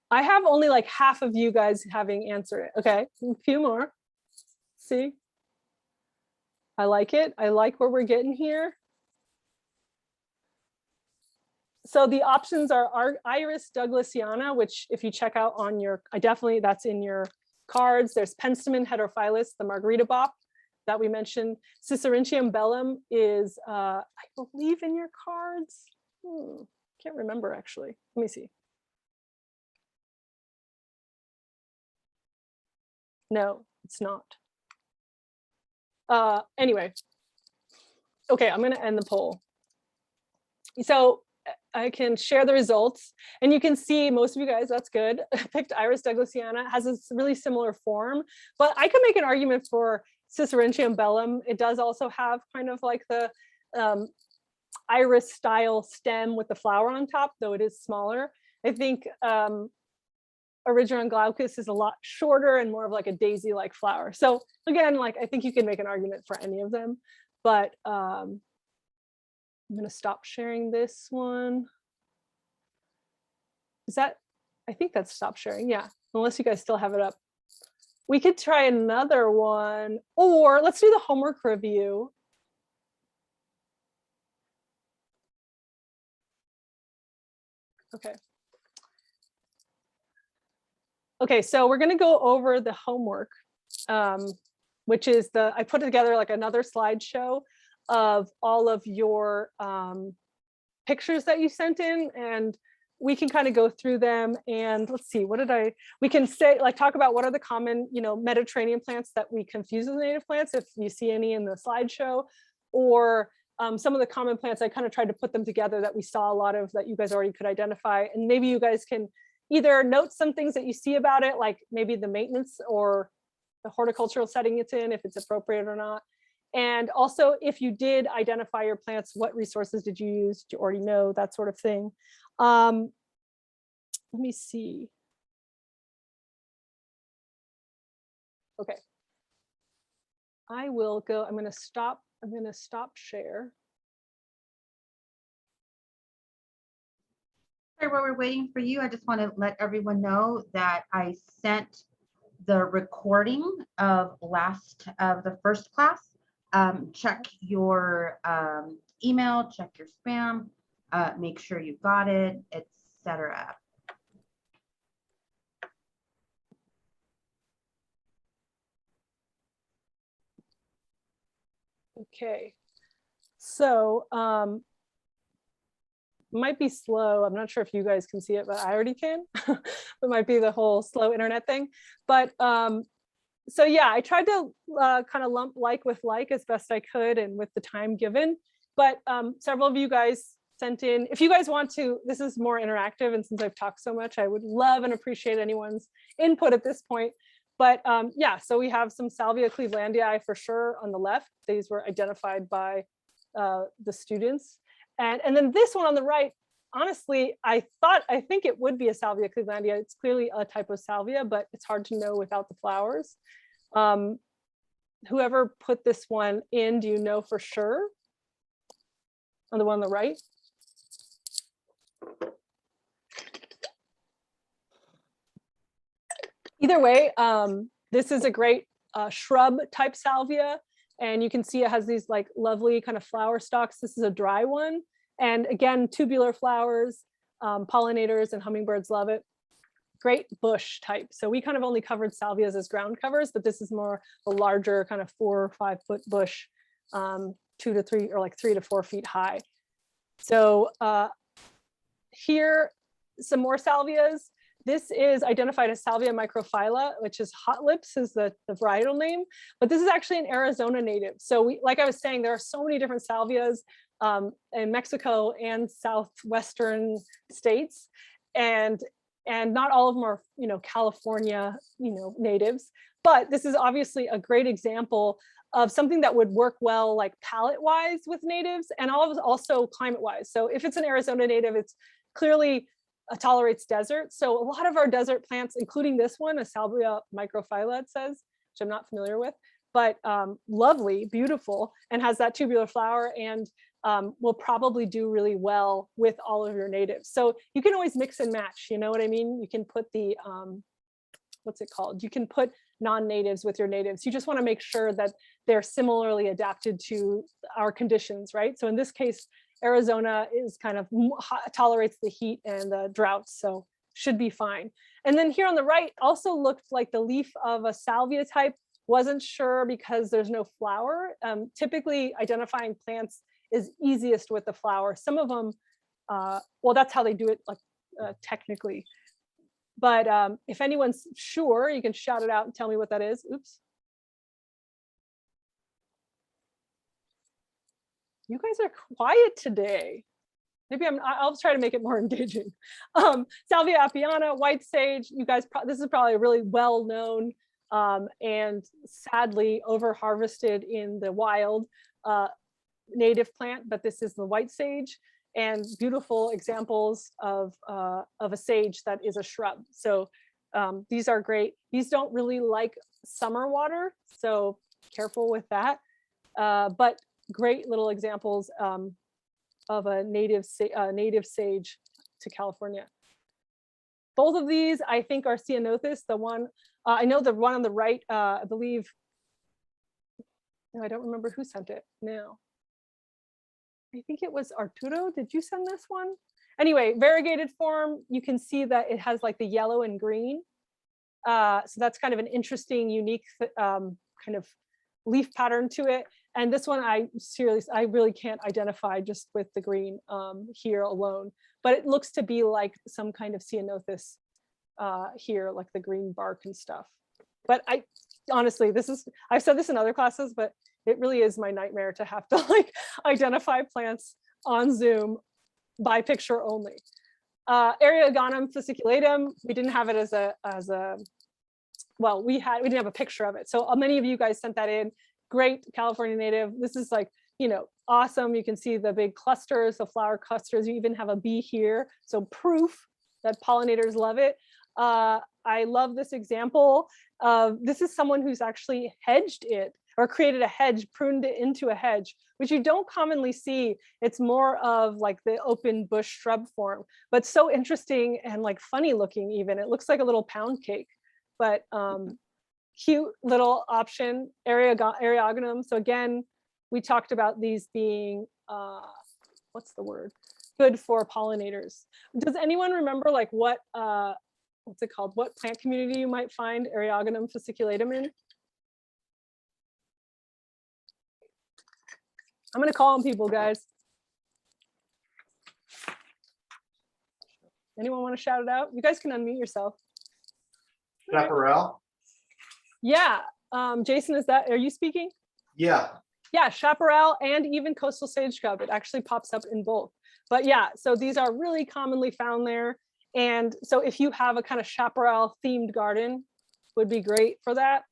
I have only like half of you guys having answered it. Okay, a few more. See, I like it. I like where we're getting here. So the options are Iris Douglasiana, which if you check out on your, that's in your cards. There's Penstemon heterophyllus, the Margarita bop that we mentioned. Cicerentium bellum is, I believe, in your cards. Can't remember actually. Let me see. No, it's not. Anyway, okay, I'm gonna end the poll. So I can share the results and you can see most of you guys, that's good, picked Iris Douglasiana. Has a really similar form, but I could make an argument for Cicerentium bellum. It does also have kind of like the iris style stem with the flower on top, though it is smaller. I think Origeron glaucus is a lot shorter and more of like a daisy-like flower. So again, like I think you can make an argument for any of them, but I'm gonna stop sharing this one. Is that, I think that's stop sharing, yeah, unless you guys still have it up. We could try another one, or let's do the homework review. Okay. Okay, so we're gonna go over the homework, which is I put together like another slideshow of all of your pictures that you sent in, and we can kind of go through them. And let's see, we can say, like, talk about what are the common, Mediterranean plants that we confuse with native plants, if you see any in the slideshow, or some of the common plants. I kind of tried to put them together that we saw a lot of that you guys already could identify. And maybe you guys can either note some things that you see about it, like maybe the maintenance or the horticultural setting it's in, if it's appropriate or not. And also, if you did identify your plants, what resources did you use? Do you already know, that sort of thing? Let me see. Okay. I will go, I'm going to stop share. While we're waiting for you, I just want to let everyone know that I sent the recording of the first class. Check your email, check your spam, make sure you got it, etc. Okay, so might be slow. I'm not sure if you guys can see it, but I already can. It might be the whole slow internet thing. But so yeah, I tried to kind of lump like with like as best I could and with the time given. But several of you guys sent in, if you guys want to, this is more interactive, and since I've talked so much, I would love and appreciate anyone's input at this point. But yeah, so we have some Salvia clevelandii for sure on the left. These were identified by the students. And then this one on the right, honestly, I think it would be a Salvia clevelandii. It's clearly a type of salvia, but it's hard to know without the flowers. Whoever put this one in, do you know for sure? On the one on the right? Either way, this is a great shrub type salvia. And you can see it has these like lovely kind of flower stalks. This is a dry one. And again, tubular flowers, pollinators and hummingbirds love it. Great bush type. So we kind of only covered salvias as ground covers, but this is more a larger kind of 4 or 5 foot bush, 2 to 3 or like 3 to 4 feet high. So here, some more salvias. This is identified as Salvia microphylla, which is hot lips is the varietal name, but this is actually an Arizona native. So like I was saying, there are so many different salvias in Mexico and southwestern states, and not all of them are, California, natives, but this is obviously a great example of something that would work well, like palette-wise with natives, and also climate-wise. So if it's an Arizona native, it's clearly tolerates desert. So a lot of our desert plants, including this one, a Salvia microphylla, it says, which I'm not familiar with, but lovely, beautiful, and has that tubular flower, and will probably do really well with all of your natives. So you can always mix and match, you know what I mean? You can put the, what's it called? You can put non-natives with your natives. You just want to make sure that they're similarly adapted to our conditions, right? So in this case, Arizona is kind of tolerates the heat and the droughts, so should be fine. And then here on the right also looked like the leaf of a salvia type. Wasn't sure because there's no flower. Typically identifying plants is easiest with the flower. Some of them, well, that's how they do it, like technically. But if anyone's sure, you can shout it out and tell me what that is. Oops. You guys are quiet today. Maybe I'll try to make it more engaging. Salvia apiana, white sage. You guys, this is probably a really well-known and sadly over-harvested in the wild native plant, but this is the white sage, and beautiful examples of a sage that is a shrub. So these are great. These don't really like summer water, so careful with that. But great little examples of a native sage to California. Both of these, I think, are ceanothus. The one, I know the one on the right, I believe, no, I don't remember who sent it now. I think it was Arturo. Did you send this one? Anyway, variegated form, you can see that it has like the yellow and green. So that's kind of an interesting, unique kind of leaf pattern to it. And this one, I really can't identify just with the green here alone, but it looks to be like some kind of ceanothus here, like the green bark and stuff. But I honestly, I've said this in other classes, but it really is my nightmare to have to like identify plants on Zoom by picture only. Eriogonum fasciculatum, we didn't have it as a, well, we didn't have a picture of it. So many of you guys sent that in. Great California native. This is like, you know, awesome. You can see the big clusters, the flower clusters. You even have a bee here. So proof that pollinators love it. I love this example. This is someone who's actually hedged it or created a hedge, pruned it into a hedge, which you don't commonly see. It's more of like the open bush shrub form, but so interesting and like funny looking even. It looks like a little pound cake, but cute little option, Eriogonum. So again, we talked about these being, what's the word? Good for pollinators. Does anyone remember like what, what's it called? What plant community you might find Eriogonum fasciculatum in? I'm gonna call on people, guys. Anyone want to shout it out? You guys can unmute yourself. Chaparral? Yeah, Jason, are you speaking? Yeah. Yeah, chaparral and even coastal sage scrub. It actually pops up in both. But yeah, so these are really commonly found there. And so if you have a kind of chaparral themed garden, would be great for that.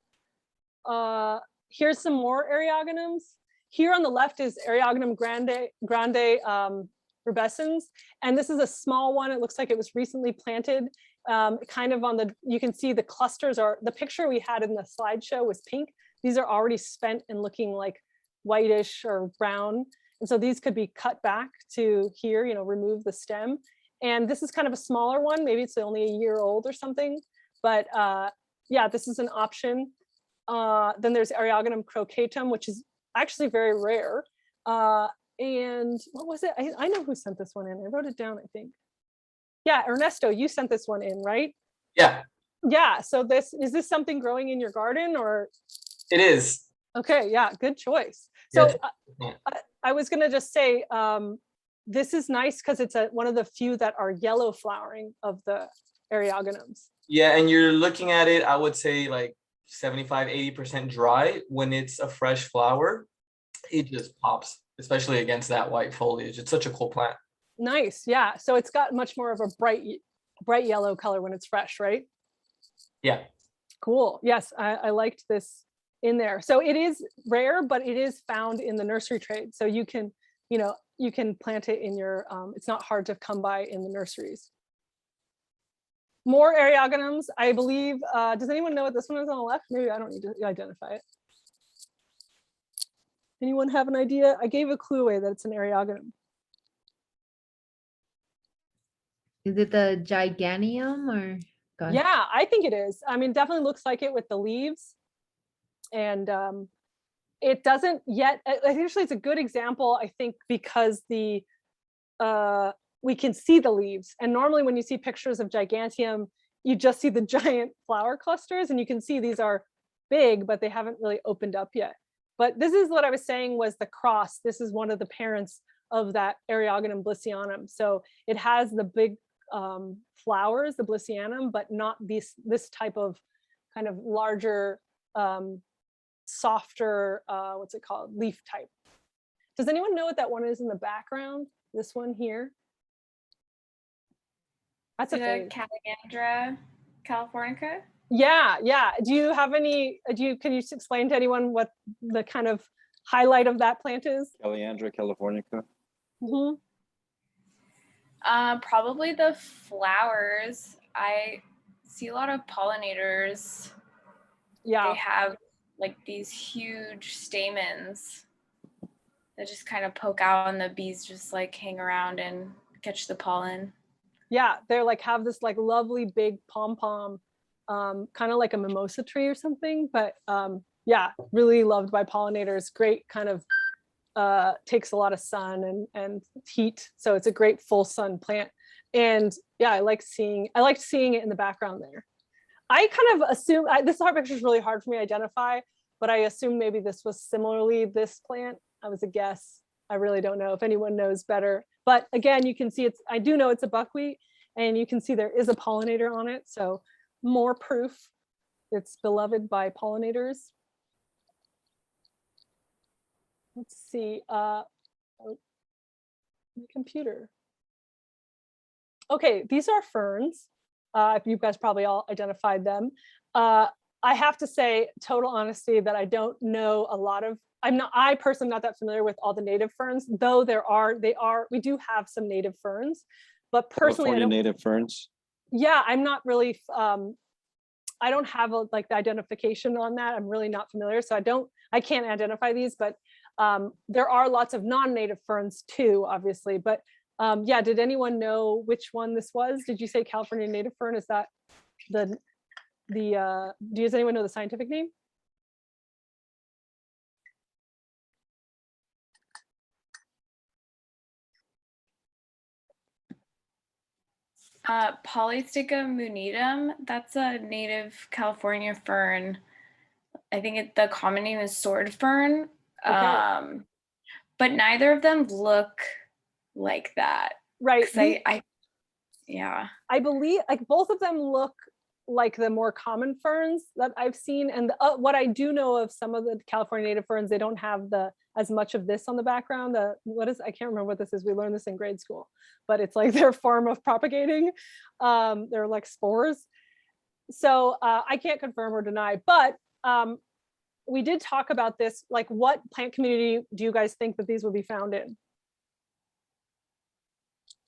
Here's some more Eriogonums. Here on the left is Eriogonum grande rubescens. And this is a small one. It looks like it was recently planted. Kind of on the, you can see the clusters are, the picture we had in the slideshow was pink. These are already spent and looking like whitish or brown. And so these could be cut back to here, you know, remove the stem. And this is kind of a smaller one. Maybe it's only a year old or something. But yeah, this is an option. Then there's Eriogonum crocatum, which is actually very rare. And what was it? I know who sent this one in. I wrote it down, I think. Yeah, Ernesto, you sent this one in, right? Yeah. Yeah, so is this something growing in your garden or? It is. Okay, yeah, good choice. So Yeah. I was gonna just say, this is nice because it's one of the few that are yellow flowering of the Eriogonums. Yeah, and you're looking at it, I would say like 75-80% dry. When it's a fresh flower, it just pops, especially against that white foliage. It's such a cool plant. Nice, yeah. So it's got much more of a bright yellow color when it's fresh, right? Yeah. Cool. Yes, I liked this in there. So it is rare, but it is found in the nursery trade. So you can, you know, you can plant it in your, it's not hard to come by in the nurseries. More Eriogonums, I believe. Does anyone know what this one is on the left? Maybe I don't need to identify it. Anyone have an idea? I gave a clue away that it's an Eriogonum. Is it the giganteum or? Gosh. Yeah, I think it is. I mean, definitely looks like it with the leaves. And it doesn't yet, actually it's a good example, I think, because the we can see the leaves. And normally when you see pictures of gigantium, you just see the giant flower clusters, and you can see these are big, but they haven't really opened up yet. But this is what I was saying was the cross. This is one of the parents of that Eriogonum blisianum. So it has the big flowers, the blisianum, but not this type of kind of larger, softer, what's it called, leaf type. Does anyone know what that one is in the background? This one here? That's a The thing. Calandra californica. Yeah, yeah. Do you have any, can you explain to anyone what the kind of highlight of that plant is? Caliandra californica. Mhm. Probably the flowers. I see a lot of pollinators. Yeah. They have like these huge stamens that just kind of poke out, and the bees just like hang around and catch the pollen. Yeah, they're like have this like lovely big pom-pom, kind of like a mimosa tree or something, but yeah, really loved by pollinators. Great kind of takes a lot of sun and heat, so it's a great full sun plant. And yeah, I liked seeing it in the background there. I kind of assume this picture is really hard for me to identify, but I assume maybe this was similarly this plant. I was a guess. I really don't know if anyone knows better. But again, you can see I do know it's a buckwheat, and you can see there is a pollinator on it. So more proof it's beloved by pollinators. Let's see, oh, the computer. Okay, these are ferns. You guys probably all identified them. I have to say, total honesty, that I don't know a lot of, I personally am not that familiar with all the native ferns, though we do have some native ferns, but personally, California native ferns. Yeah, I'm not really, I don't have like the identification on that. I'm really not familiar. So I can't identify these, but there are lots of non-native ferns too, obviously. But yeah, did anyone know which one this was? Did you say California native fern? Is that does anyone know the scientific name? Polystica munidum, that's a native California fern. I think the common name is sword fern. Okay. But neither of them look like that. Right. Yeah. I believe like both of them look like the more common ferns that I've seen. And what I do know of some of the California native ferns, they don't have as much of this on the background. I can't remember what this is. We learned this in grade school, but it's like their form of propagating. They're like spores. So I can't confirm or deny, but we did talk about this. Like, what plant community do you guys think that these would be found in?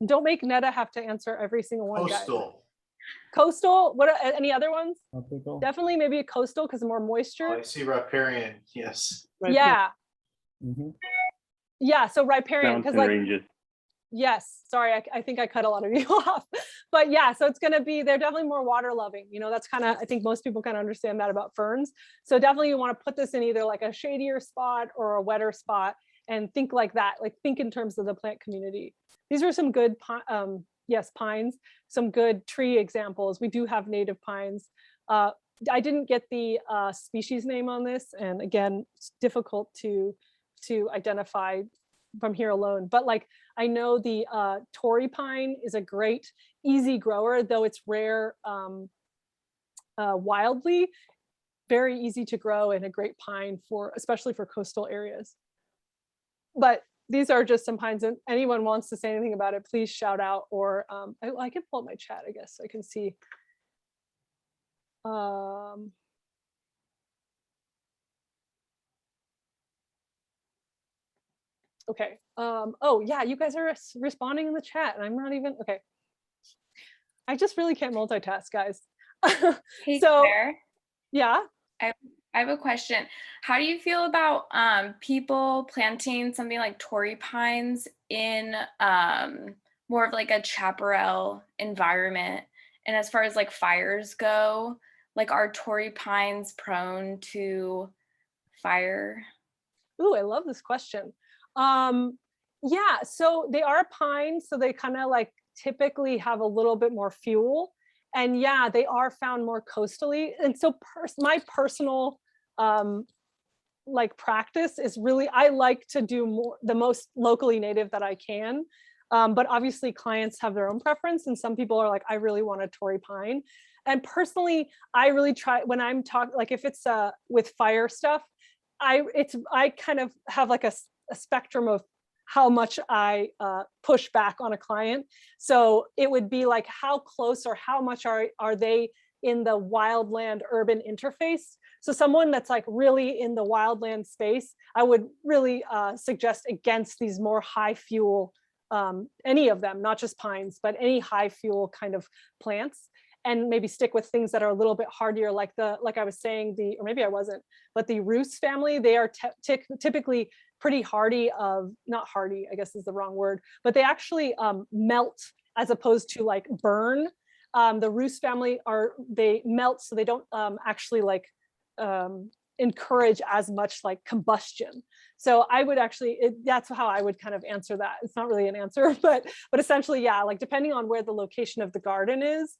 Don't make Netta have to answer every single one, guys. Coastal. What? Any other ones? Tropical. Definitely, maybe a coastal because more moisture. Oh, I see riparian, yes. Yeah. Mm-hmm. Yeah. So riparian, because like ranges. yes. Sorry, I think I cut a lot of you off, but yeah. So it's gonna be they're definitely more water loving. You know, that's kind of I think most people kind of understand that about ferns. So definitely you want to put this in either like a shadier spot or a wetter spot, and think like that. Like think in terms of the plant community. These are some good pines, some good tree examples. We do have native pines. I didn't get the species name on this, and again, it's difficult to identify from here alone. But like I know the Tory pine is a great, easy grower, though it's rare wildly. Very easy to grow and a great pine especially for coastal areas. But these are just some pines, and anyone wants to say anything about it, please shout out, or I can pull up my chat, I guess, so I can see. Okay. Oh yeah, you guys are responding in the chat, and I'm not even okay. I just really can't multitask, guys. Hey, so Claire, yeah. I have a question. How do you feel about people planting something like Tory pines in more of like a chaparral environment? And as far as like fires go, like are Tory pines prone to fire? Ooh, I love this question. Yeah, so they are pine, so they kind of like typically have a little bit more fuel. And yeah, they are found more coastally. And so my personal like practice is really, I like to do more, the most locally native that I can. But obviously clients have their own preference, and some people are like, I really want a Torrey pine. And personally, I really try when I'm talking, like if it's with fire stuff, I kind of have like a spectrum of how much I push back on a client. So it would be like, how close or how much are they in the wildland urban interface? So someone that's like really in the wildland space, I would really suggest against these more high fuel, any of them, not just pines, but any high fuel kind of plants, and maybe stick with things that are a little bit hardier, like like I was saying, or maybe I wasn't, but the Rus family, they are typically pretty hardy not hardy, I guess is the wrong word, but they actually melt as opposed to like burn. The Rus family they melt, so they don't actually like encourage as much like combustion. So I would actually, that's how I would kind of answer that. It's not really an answer, but essentially, yeah, like depending on where the location of the garden is,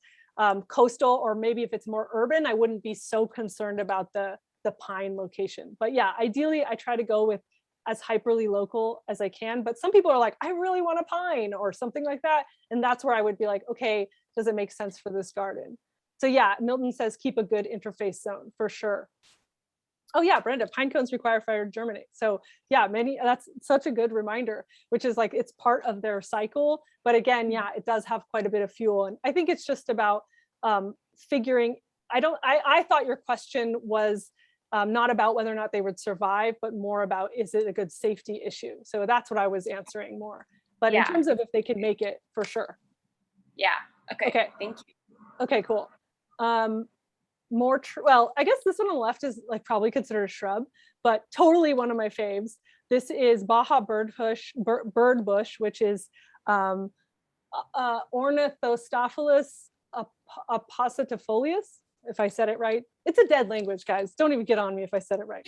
coastal, or maybe if it's more urban, I wouldn't be so concerned about the pine location. But yeah, ideally I try to go with as hyperly local as I can. But some people are like, I really want a pine or something like that. And that's where I would be like, okay, does it make sense for this garden? So yeah, Milton says keep a good interface zone for sure. Oh yeah, Brenda, pine cones require fire to germinate. So yeah, that's such a good reminder, which is like, it's part of their cycle. But again, yeah, it does have quite a bit of fuel. And I think it's just about figuring, I thought your question was not about whether or not they would survive, but more about, is it a good safety issue? So that's what I was answering more. But in terms of if they can make it, for sure. Yeah. Okay. Okay. Thank you. Okay, cool. Well, I guess this one on the left is like probably considered a shrub, but totally one of my faves. This is Baja bird bush, which is Ornithostophilus appositifolius, if I said it right. It's a dead language, guys. Don't even get on me if I said it right.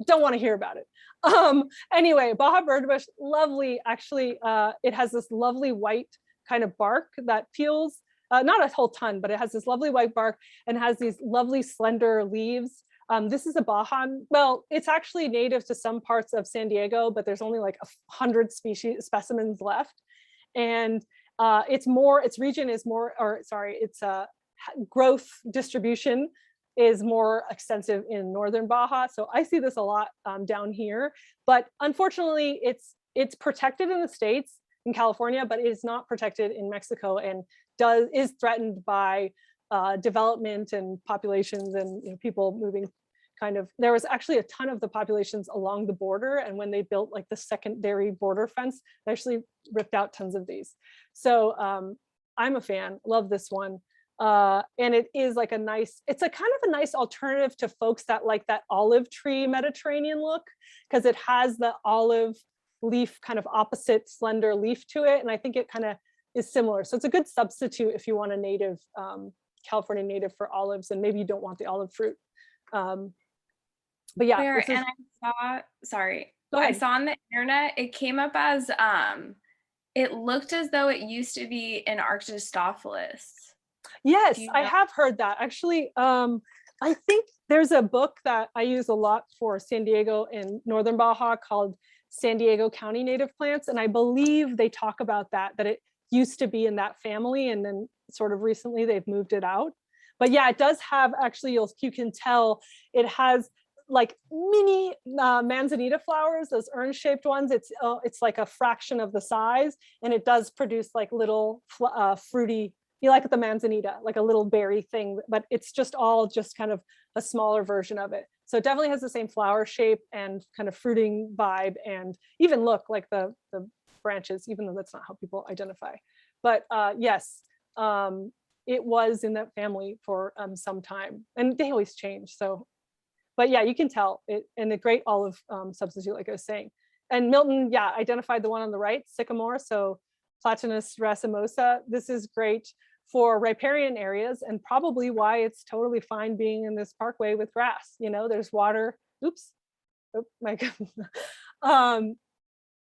Don't want to hear about it. Anyway, Baja birdbush, lovely. Actually, it has this lovely white kind of bark that peels, not a whole ton, but it has this lovely white bark and has these lovely slender leaves. This is a Baja, well, it's actually native to some parts of San Diego, but there's only like 100 specimens left. And its region is more, or sorry, its growth distribution is more extensive in northern Baja. So I see this a lot down here, but unfortunately it's protected in the States, in California, but it is not protected in Mexico, and is threatened by development and populations and people moving kind of. There was actually a ton of the populations along the border, and when they built like the secondary border fence, they actually ripped out tons of these. So I'm a fan, love this one. And it is like it's a kind of a nice alternative to folks that like that olive tree Mediterranean look, because it has the olive leaf kind of opposite slender leaf to it. And I think it kind of is similar. So it's a good substitute if you want a native, California native for olives, and maybe you don't want the olive fruit. But yeah. And I saw, saw on the internet, it came up as, it looked as though it used to be an Arctostophilus. Yes, I have heard that. Actually, I think there's a book that I use a lot for San Diego and Northern Baja called San Diego County Native Plants. And I believe they talk about that it used to be in that family, and then sort of recently they've moved it out. But yeah, it does have, actually, you can tell it has like mini manzanita flowers, those urn-shaped ones. It's like a fraction of the size, and it does produce like little fruity, you like the manzanita, like a little berry thing, but it's just kind of a smaller version of it. So it definitely has the same flower shape and kind of fruiting vibe, and even look like the branches, even though that's not how people identify. But yes, it was in that family for some time, and they always change. So, but yeah, you can tell it, and a great olive substitute, like I was saying. And Milton, yeah, identified the one on the right, sycamore. So Platanus racemosa. This is great for riparian areas, and probably why it's totally fine being in this parkway with grass. There's water. Oops. Oh my God.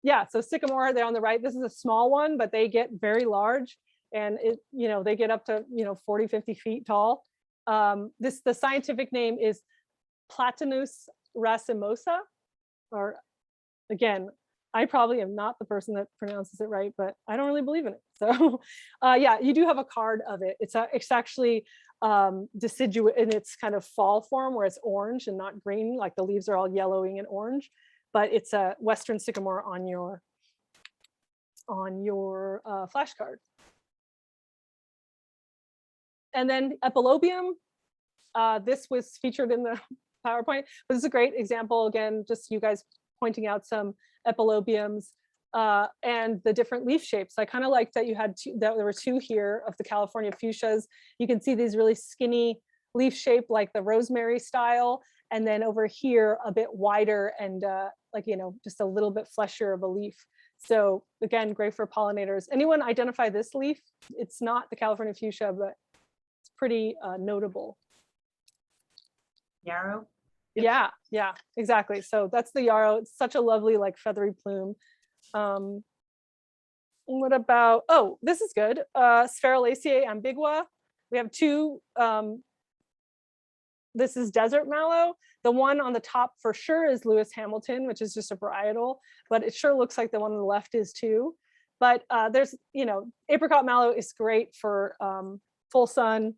yeah, so sycamore, they're on the right. This is a small one, but they get very large, and they get up to 40, 50 feet tall. The scientific name is Platanus racemosa, or again, I probably am not the person that pronounces it right, but I don't really believe in it. So yeah, you do have a card of it. It's actually deciduous in its kind of fall form, where it's orange and not green, like the leaves are all yellowing and orange, but it's a Western sycamore on your flashcard. And then epilobium, this was featured in the PowerPoint, but this is a great example. Again, just you guys pointing out some epilobiums and the different leaf shapes. I kind of like that you had that there were two here of the California fuchsias. You can see these really skinny leaf shape, like the rosemary style, and then over here a bit wider and just a little bit fleshier of a leaf. So again, great for pollinators. Anyone identify this leaf? It's not the California fuchsia, but it's pretty notable. Yarrow. Yeah, exactly. So that's the yarrow. It's such a lovely, like, feathery plume. What about, oh, this is good. Spherulaceae ambigua. We have two. This is desert mallow. The one on the top for sure is Lewis Hamilton, which is just a varietal, but it sure looks like the one on the left is too. But there's, apricot mallow is great for full sun.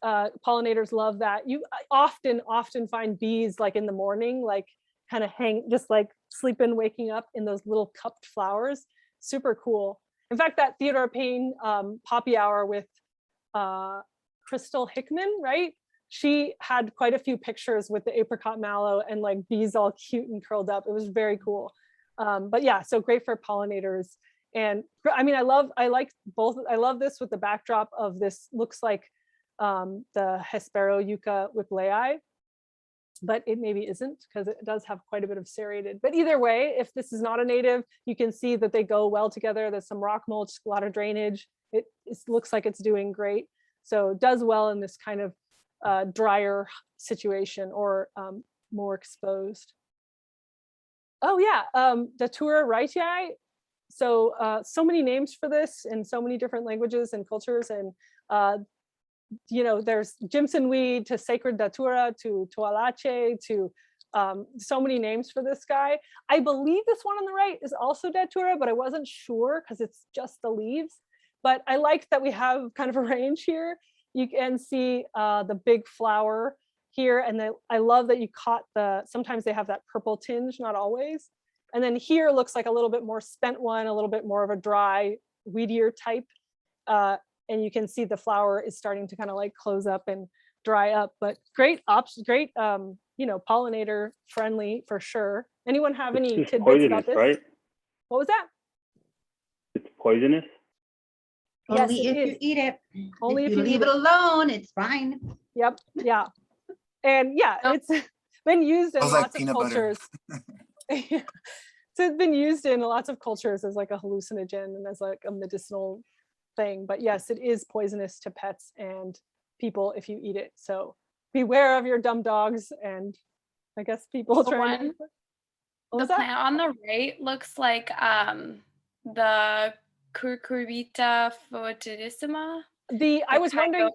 Pollinators love that. You often find bees like in the morning, like kind of just like sleeping, waking up in those little cupped flowers. Super cool. In fact, that Theodore Payne poppy hour with Crystal Hickman, right? She had quite a few pictures with the apricot mallow and like bees all cute and curled up. It was very cool. But yeah, so great for pollinators. And I mean, I like both. I love this with the backdrop of this, looks like the Hesperoeuca whipplei, but it maybe isn't, because it does have quite a bit of serrated. But either way, if this is not a native, you can see that they go well together. There's some rock mulch, a lot of drainage. It looks like it's doing great. So it does well in this kind of drier situation, or more exposed. Oh yeah, Datura wrightii. So so many names for this in so many different languages and cultures, and there's Jimson weed to sacred datura to toalache to so many names for this guy. I believe this one on the right is also datura, but I wasn't sure because it's just the leaves. But I like that we have kind of a range here. You can see the big flower here, and I love that you caught sometimes they have that purple tinge, not always. And then here looks like a little bit more spent one, a little bit more of a dry, weedier type. And you can see the flower is starting to kind of like close up and dry up, but great pollinator friendly for sure. Anyone have any It's tidbits about this? right? What was that? It's poisonous. Yes, Only it if you is. eat it. Only if if you you leave eat it alone, it's fine. Yep. Yeah. And yeah, it's been used in Smells like lots of peanut butter. cultures. So it's been used in lots of cultures as like a hallucinogen and as like a medicinal thing. But yes, it is poisonous to pets and people if you eat it. So beware of your dumb dogs, and I guess people trying. The plant on the right looks like the Cucurbita foetidissima. I was wondering,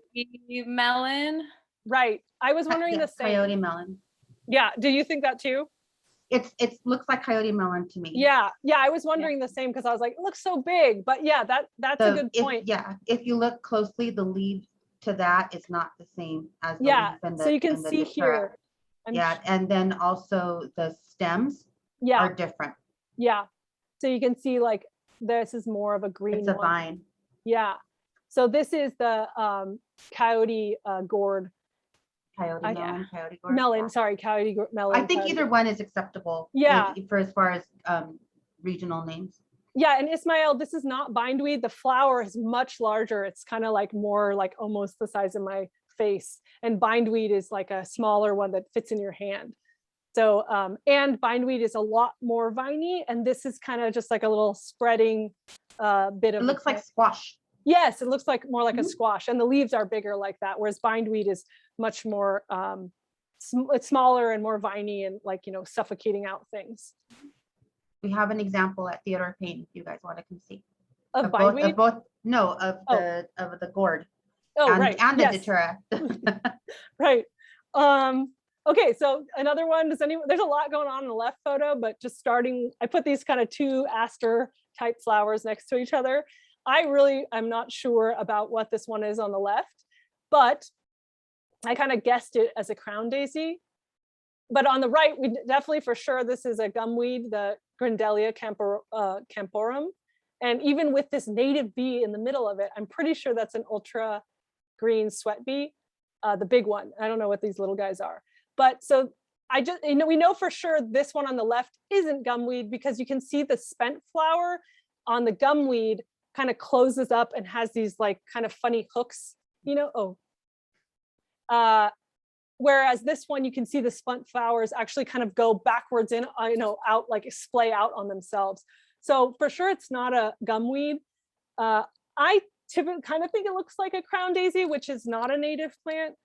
melon. right? I was wondering the same. Coyote melon. Yeah. Do you think that too? It looks like coyote melon to me. Yeah. I was wondering the same, because I was like, it looks so big. But yeah, that's a good point. If you look closely, the leaf to that is not the same as the Yeah. leaf in So you can in the see datura. here. And then also the stems are different. Yeah. So you can see like this is more of a green It's a one. vine. Yeah. So this is the coyote gourd. Coyote melon, coyote gourd. Melon, yeah. sorry, coyote melon. I think coyote either one is acceptable. Yeah. For as far as regional names. Yeah, and Ismail, this is not bindweed. The flower is much larger. It's kind of like more like almost the size of my face. And bindweed is like a smaller one that fits in your hand. So, and bindweed is a lot more viney. And this is kind of just like a little spreading bit of. It looks like squash. Yes, it looks like more like a squash, and the leaves are bigger like that. Whereas bindweed is much more, it's smaller and more viney and like, suffocating out things. We have an example at Theodore Payne, if you guys want to come see. Of both, bindweed? of the gourd Oh, and, right. and the Yes. datura. Right. Okay, so another one, there's a lot going on in the left photo, but just starting, I put these kind of two aster type flowers next to each other. I'm not sure about what this one is on the left, but I kind of guessed it as a crown daisy. But on the right, we definitely for sure, this is a gumweed, the Grindelia camporum. And even with this native bee in the middle of it, I'm pretty sure that's an ultra green sweat bee, the big one. I don't know what these little guys are. But so we know for sure this one on the left isn't gumweed because you can see the spent flower on the gumweed kind of closes up and has these like kind of funny hooks, whereas this one, you can see the spent flowers actually kind of go backwards in, out, like splay out on themselves. So for sure, it's not a gumweed. I typically kind of think it looks like a crown daisy, which is not a native plant.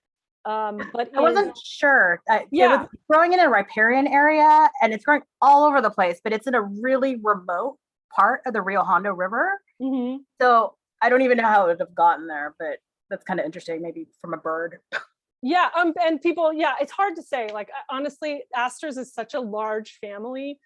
But I wasn't sure. It Yeah. was growing in a riparian area and it's growing all over the place, but it's in a really remote part of the Rio Hondo River. Mhm. So I don't even know how it would have gotten there, but that's kind of interesting, maybe from a bird. Yeah, and people, it's hard to say. Like honestly, asters is such a large family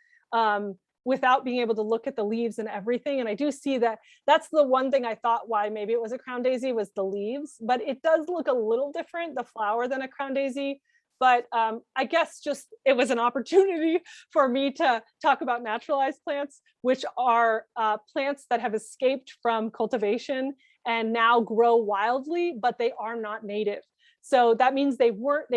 without being able to look at the leaves and everything. And I do see that that's the one thing I thought why maybe it was a crown daisy was the leaves, but it does look a little different, the flower, than a crown daisy. But I guess just it was an opportunity for me to talk about naturalized plants, which are plants that have escaped from cultivation and now grow wildly, but they are not native. So that means they weren't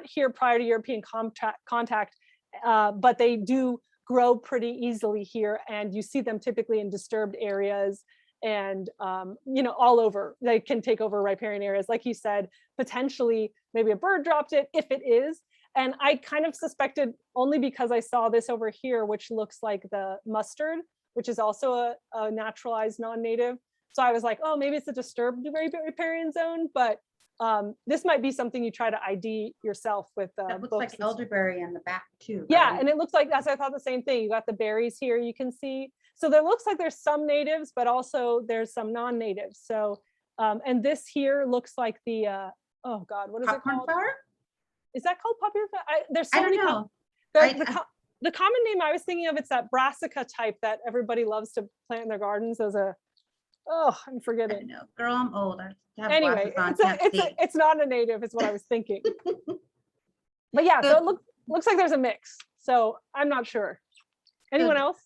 here prior to European contact, but they do grow pretty easily here. And you see them typically in disturbed areas and, all over. They can take over riparian areas. Like you said, potentially maybe a bird dropped it, if it is. And I kind of suspected only because I saw this over here, which looks like the mustard, which is also a naturalized non-native. So I was like, oh, maybe it's a disturbed riparian zone, but this might be something you try to ID yourself with That looks books like elderberry in the back too. Yeah, right? and it looks like that's, I thought the same thing. You got the berries here, you can see. So there looks like there's some natives, but also there's some non-natives. So, and this here looks like the, oh God, what is Popcorn it called? flower? Is that called popular flower? There's so I don't many. know. The common name I was thinking of, it's that brassica type that everybody loves to plant in their gardens as a, I'm I forgetting. don't know. Girl, I'm old. I have Anyway, glasses on, can't see. it's not a native, is what I was thinking. But yeah, so it looks like there's a mix. So I'm not sure. Anyone else?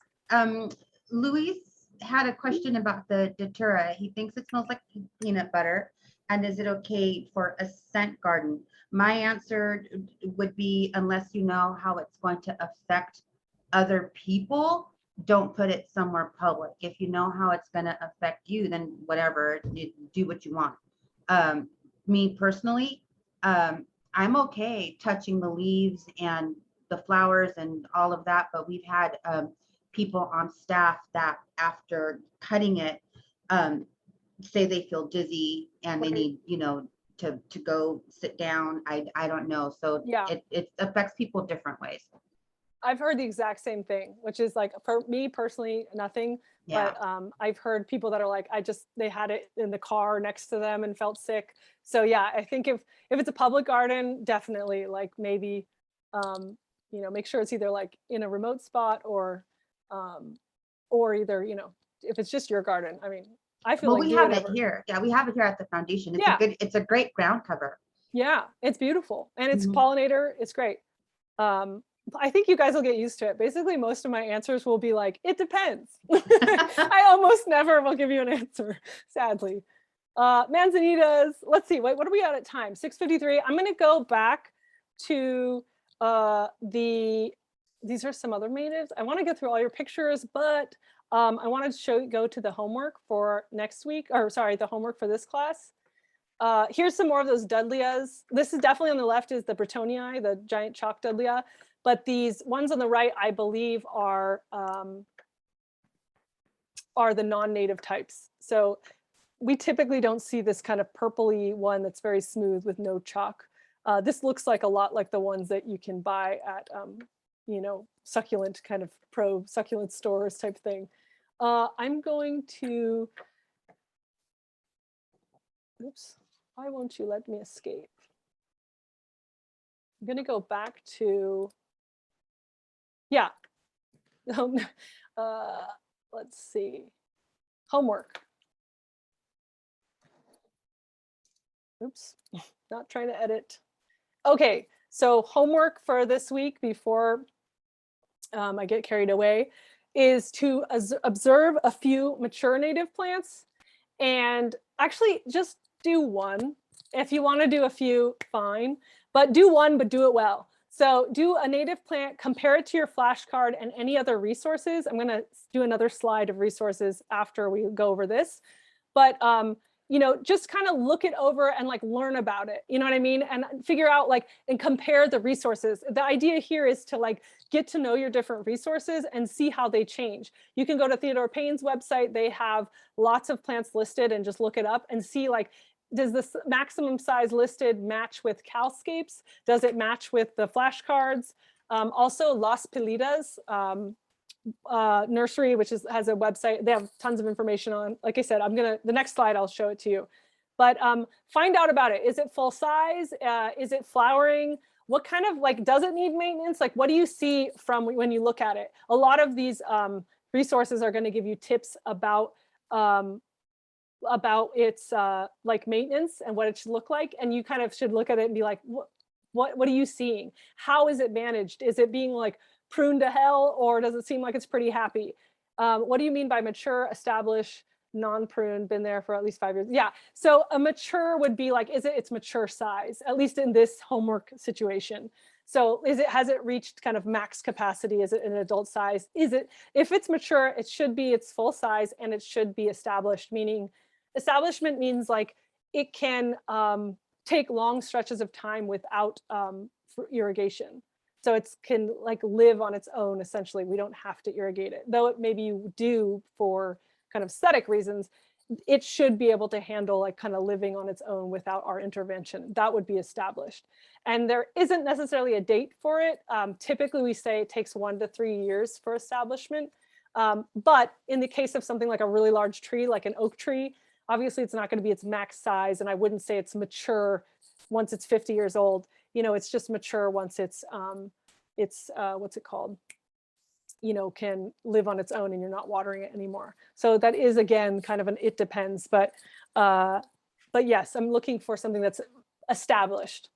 Luis had a question about the datura. He thinks it smells like peanut butter. And is it okay for a scent garden? My answer would be, unless you know how it's going to affect other people, don't put it somewhere public. If you know how it's going to affect you, then whatever, you do what you want. Me personally, I'm okay touching the leaves and the flowers and all of that, but we've had people on staff that after cutting it say they feel dizzy and they need, to go sit down. I don't know. So Yeah. It affects people different ways. I've heard the exact same thing, which is like, for me personally, nothing. Yeah. But I've heard people that are like, they had it in the car next to them and felt sick. So yeah, I think if it's a public garden, definitely like maybe, make sure it's either like in a remote spot or either, if it's just your garden. I mean, I feel Well, like we have it here. Yeah, we have it here at the foundation. It's a great ground cover. Yeah, it's beautiful and it's Mhm. pollinator. It's great. I think you guys will get used to it. Basically, most of my answers will be like, it depends. I almost never will give you an answer, sadly. Manzanitas, let's see, wait, what are we at time? 6:53. I'm gonna go back to these are some other natives. I wanna go through all your pictures, but I wanted to go to the homework for next week, or sorry, the homework for this class. Here's some more of those Dudleyias. This is definitely on the left is the Bretonii, the giant chalk Dudleya. But these ones on the right, I believe, are the non-native types. So we typically don't see this kind of purpley one that's very smooth with no chalk. This looks like a lot like the ones that you can buy at succulent kind of pro succulent stores type thing. I'm going to, oops, why won't you let me escape? I'm going to go back to, yeah. Let's see, homework. Oops, not trying to edit. Okay, so homework for this week before I get carried away is to observe a few mature native plants, and actually just do one. If you want to do a few, fine, but do one, but do it well. So do a native plant, compare it to your flashcard and any other resources. I'm going to do another slide of resources after we go over this, but just kind of look it over and like learn about it. You know what I mean? And figure out like, and compare the resources. The idea here is to like get to know your different resources and see how they change. You can go to Theodore Payne's website. They have lots of plants listed, and just look it up and see like, does this maximum size listed match with Calscapes? Does it match with the flashcards? Also Las Pilidas nursery, which has a website. They have tons of information on, like I said, the next slide, I'll show it to you. But find out about it. Is it full size? Is it flowering? What kind of, like, does it need maintenance? Like, what do you see from when you look at it? A lot of these resources are going to give you tips about its like maintenance and what it should look like. And you kind of should look at it and be like, what are you seeing? How is it managed? Is it being like pruned to hell, or does it seem like it's pretty happy? What do you mean by mature, established, non-pruned, been there for at least 5 years? Yeah, so a mature would be like, is it its mature size, at least in this homework situation? So has it reached kind of max capacity? Is it an adult size? If it's mature, it should be its full size, and it should be established, meaning establishment means like it can take long stretches of time without irrigation. So it can like live on its own, essentially. We don't have to irrigate it, though it maybe you do for kind of aesthetic reasons. It should be able to handle like kind of living on its own without our intervention. That would be established. And there isn't necessarily a date for it. Typically we say it takes 1 to 3 years for establishment. But in the case of something like a really large tree, like an oak tree, obviously it's not going to be its max size. And I wouldn't say it's mature once it's 50 years old. It's just mature once it's what's it called? Can live on its own and you're not watering it anymore. So that is, again, kind of it depends, but yes, I'm looking for something that's established.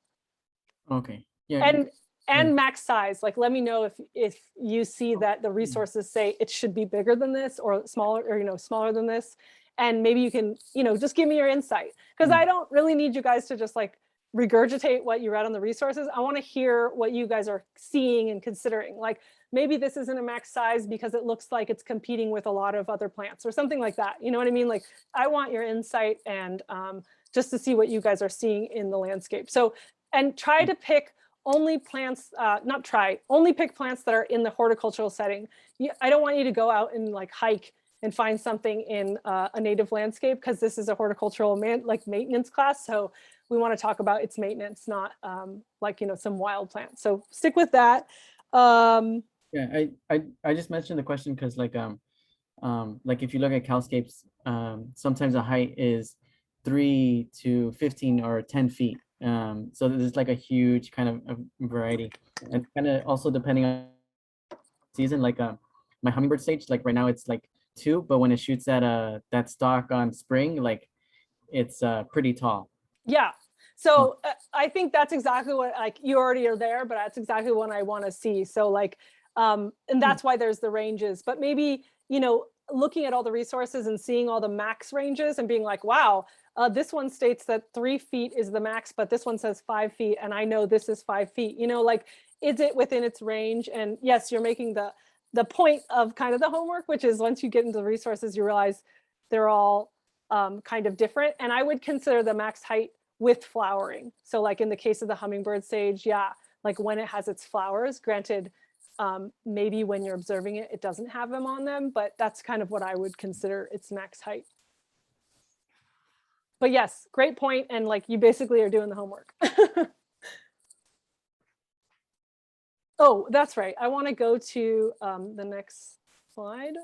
Okay. Yeah. And max size. Like, let me know if you see that the resources say it should be bigger than this or smaller, or smaller than this. And maybe you can, just give me your insight, because I don't really need you guys to just like regurgitate what you read on the resources. I want to hear what you guys are seeing and considering. Like, maybe this isn't a max size because it looks like it's competing with a lot of other plants or something like that. You know what I mean? Like, I want your insight and just to see what you guys are seeing in the landscape. So, and try to pick only plants, only pick plants that are in the horticultural setting. I don't want you to go out and like hike and find something in a native landscape, because this is a horticultural maintenance class. So we want to talk about its maintenance, not some wild plants. So stick with that. Yeah, I just mentioned the question because like if you look at Calscapes, sometimes the height is 3 to 15 or 10 feet. So there's like a huge kind of variety, and kind of also depending on season. Like my hummingbird stage, like right now it's like 2, but when it shoots at that stalk on spring, like it's pretty tall. Yeah. So I think that's exactly what, like, you already are there, but that's exactly what I want to see. So like, and that's why there's the ranges, but maybe, looking at all the resources and seeing all the max ranges and being like, wow, this one states that 3 feet is the max, but this one says 5 feet. And I know this is 5 feet, like, is it within its range? And yes, you're making the point of kind of the homework, which is once you get into the resources, you realize they're all kind of different. And I would consider the max height with flowering. So like in the case of the hummingbird sage, yeah, like when it has its flowers, granted, maybe when you're observing it, it doesn't have them on them, but that's kind of what I would consider its max height. But yes, great point. And like, you basically are doing the homework. Oh, that's right. I want to go to the next slide.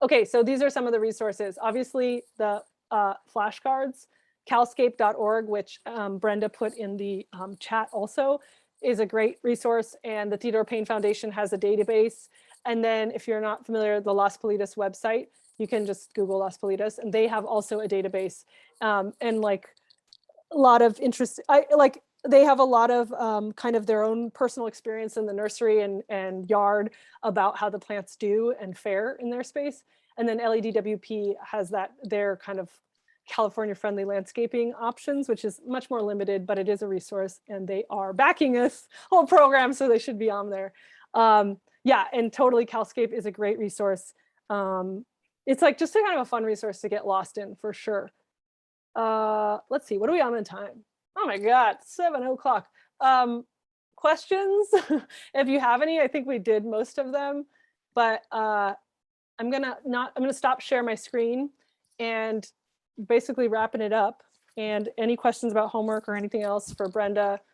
Okay, so these are some of the resources. Obviously, the flashcards, calscape.org, which Brenda put in the chat also, is a great resource. And the Theodore Payne Foundation has a database. And then if you're not familiar with the Las Politas website, you can just Google Las Politas, and they have also a database. And like a lot of interest, they have a lot of kind of their own personal experience in the nursery and yard about how the plants do and fare in their space. And then LEDWP has their kind of California friendly landscaping options, which is much more limited, but it is a resource, and they are backing this whole program, so they should be on there. Yeah, and totally Calscape is a great resource. It's like just a kind of a fun resource to get lost in for sure. Let's see, what are we on in time? Oh my God, 7 o'clock. Questions? If you have any, I think we did most of them, but I'm gonna stop share my screen and basically wrapping it up. And any questions about homework or anything else for Brenda